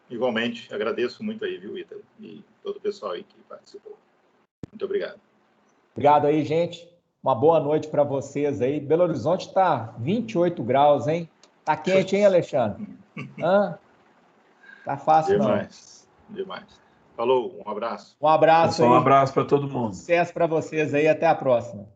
Igualmente, agradeço muito aí, viu, Ítalo? E todo o pessoal aí que participou. Muito obrigado. Obrigado aí, gente. Uma boa noite para vocês aí. Belo Horizonte está 28 graus, hein? Tá quente, hein, Alexandre? Tá fácil, demais, não. Demais. Falou, um abraço. Um abraço aí. Um abraço para todo mundo. Sucesso para vocês aí, até a próxima.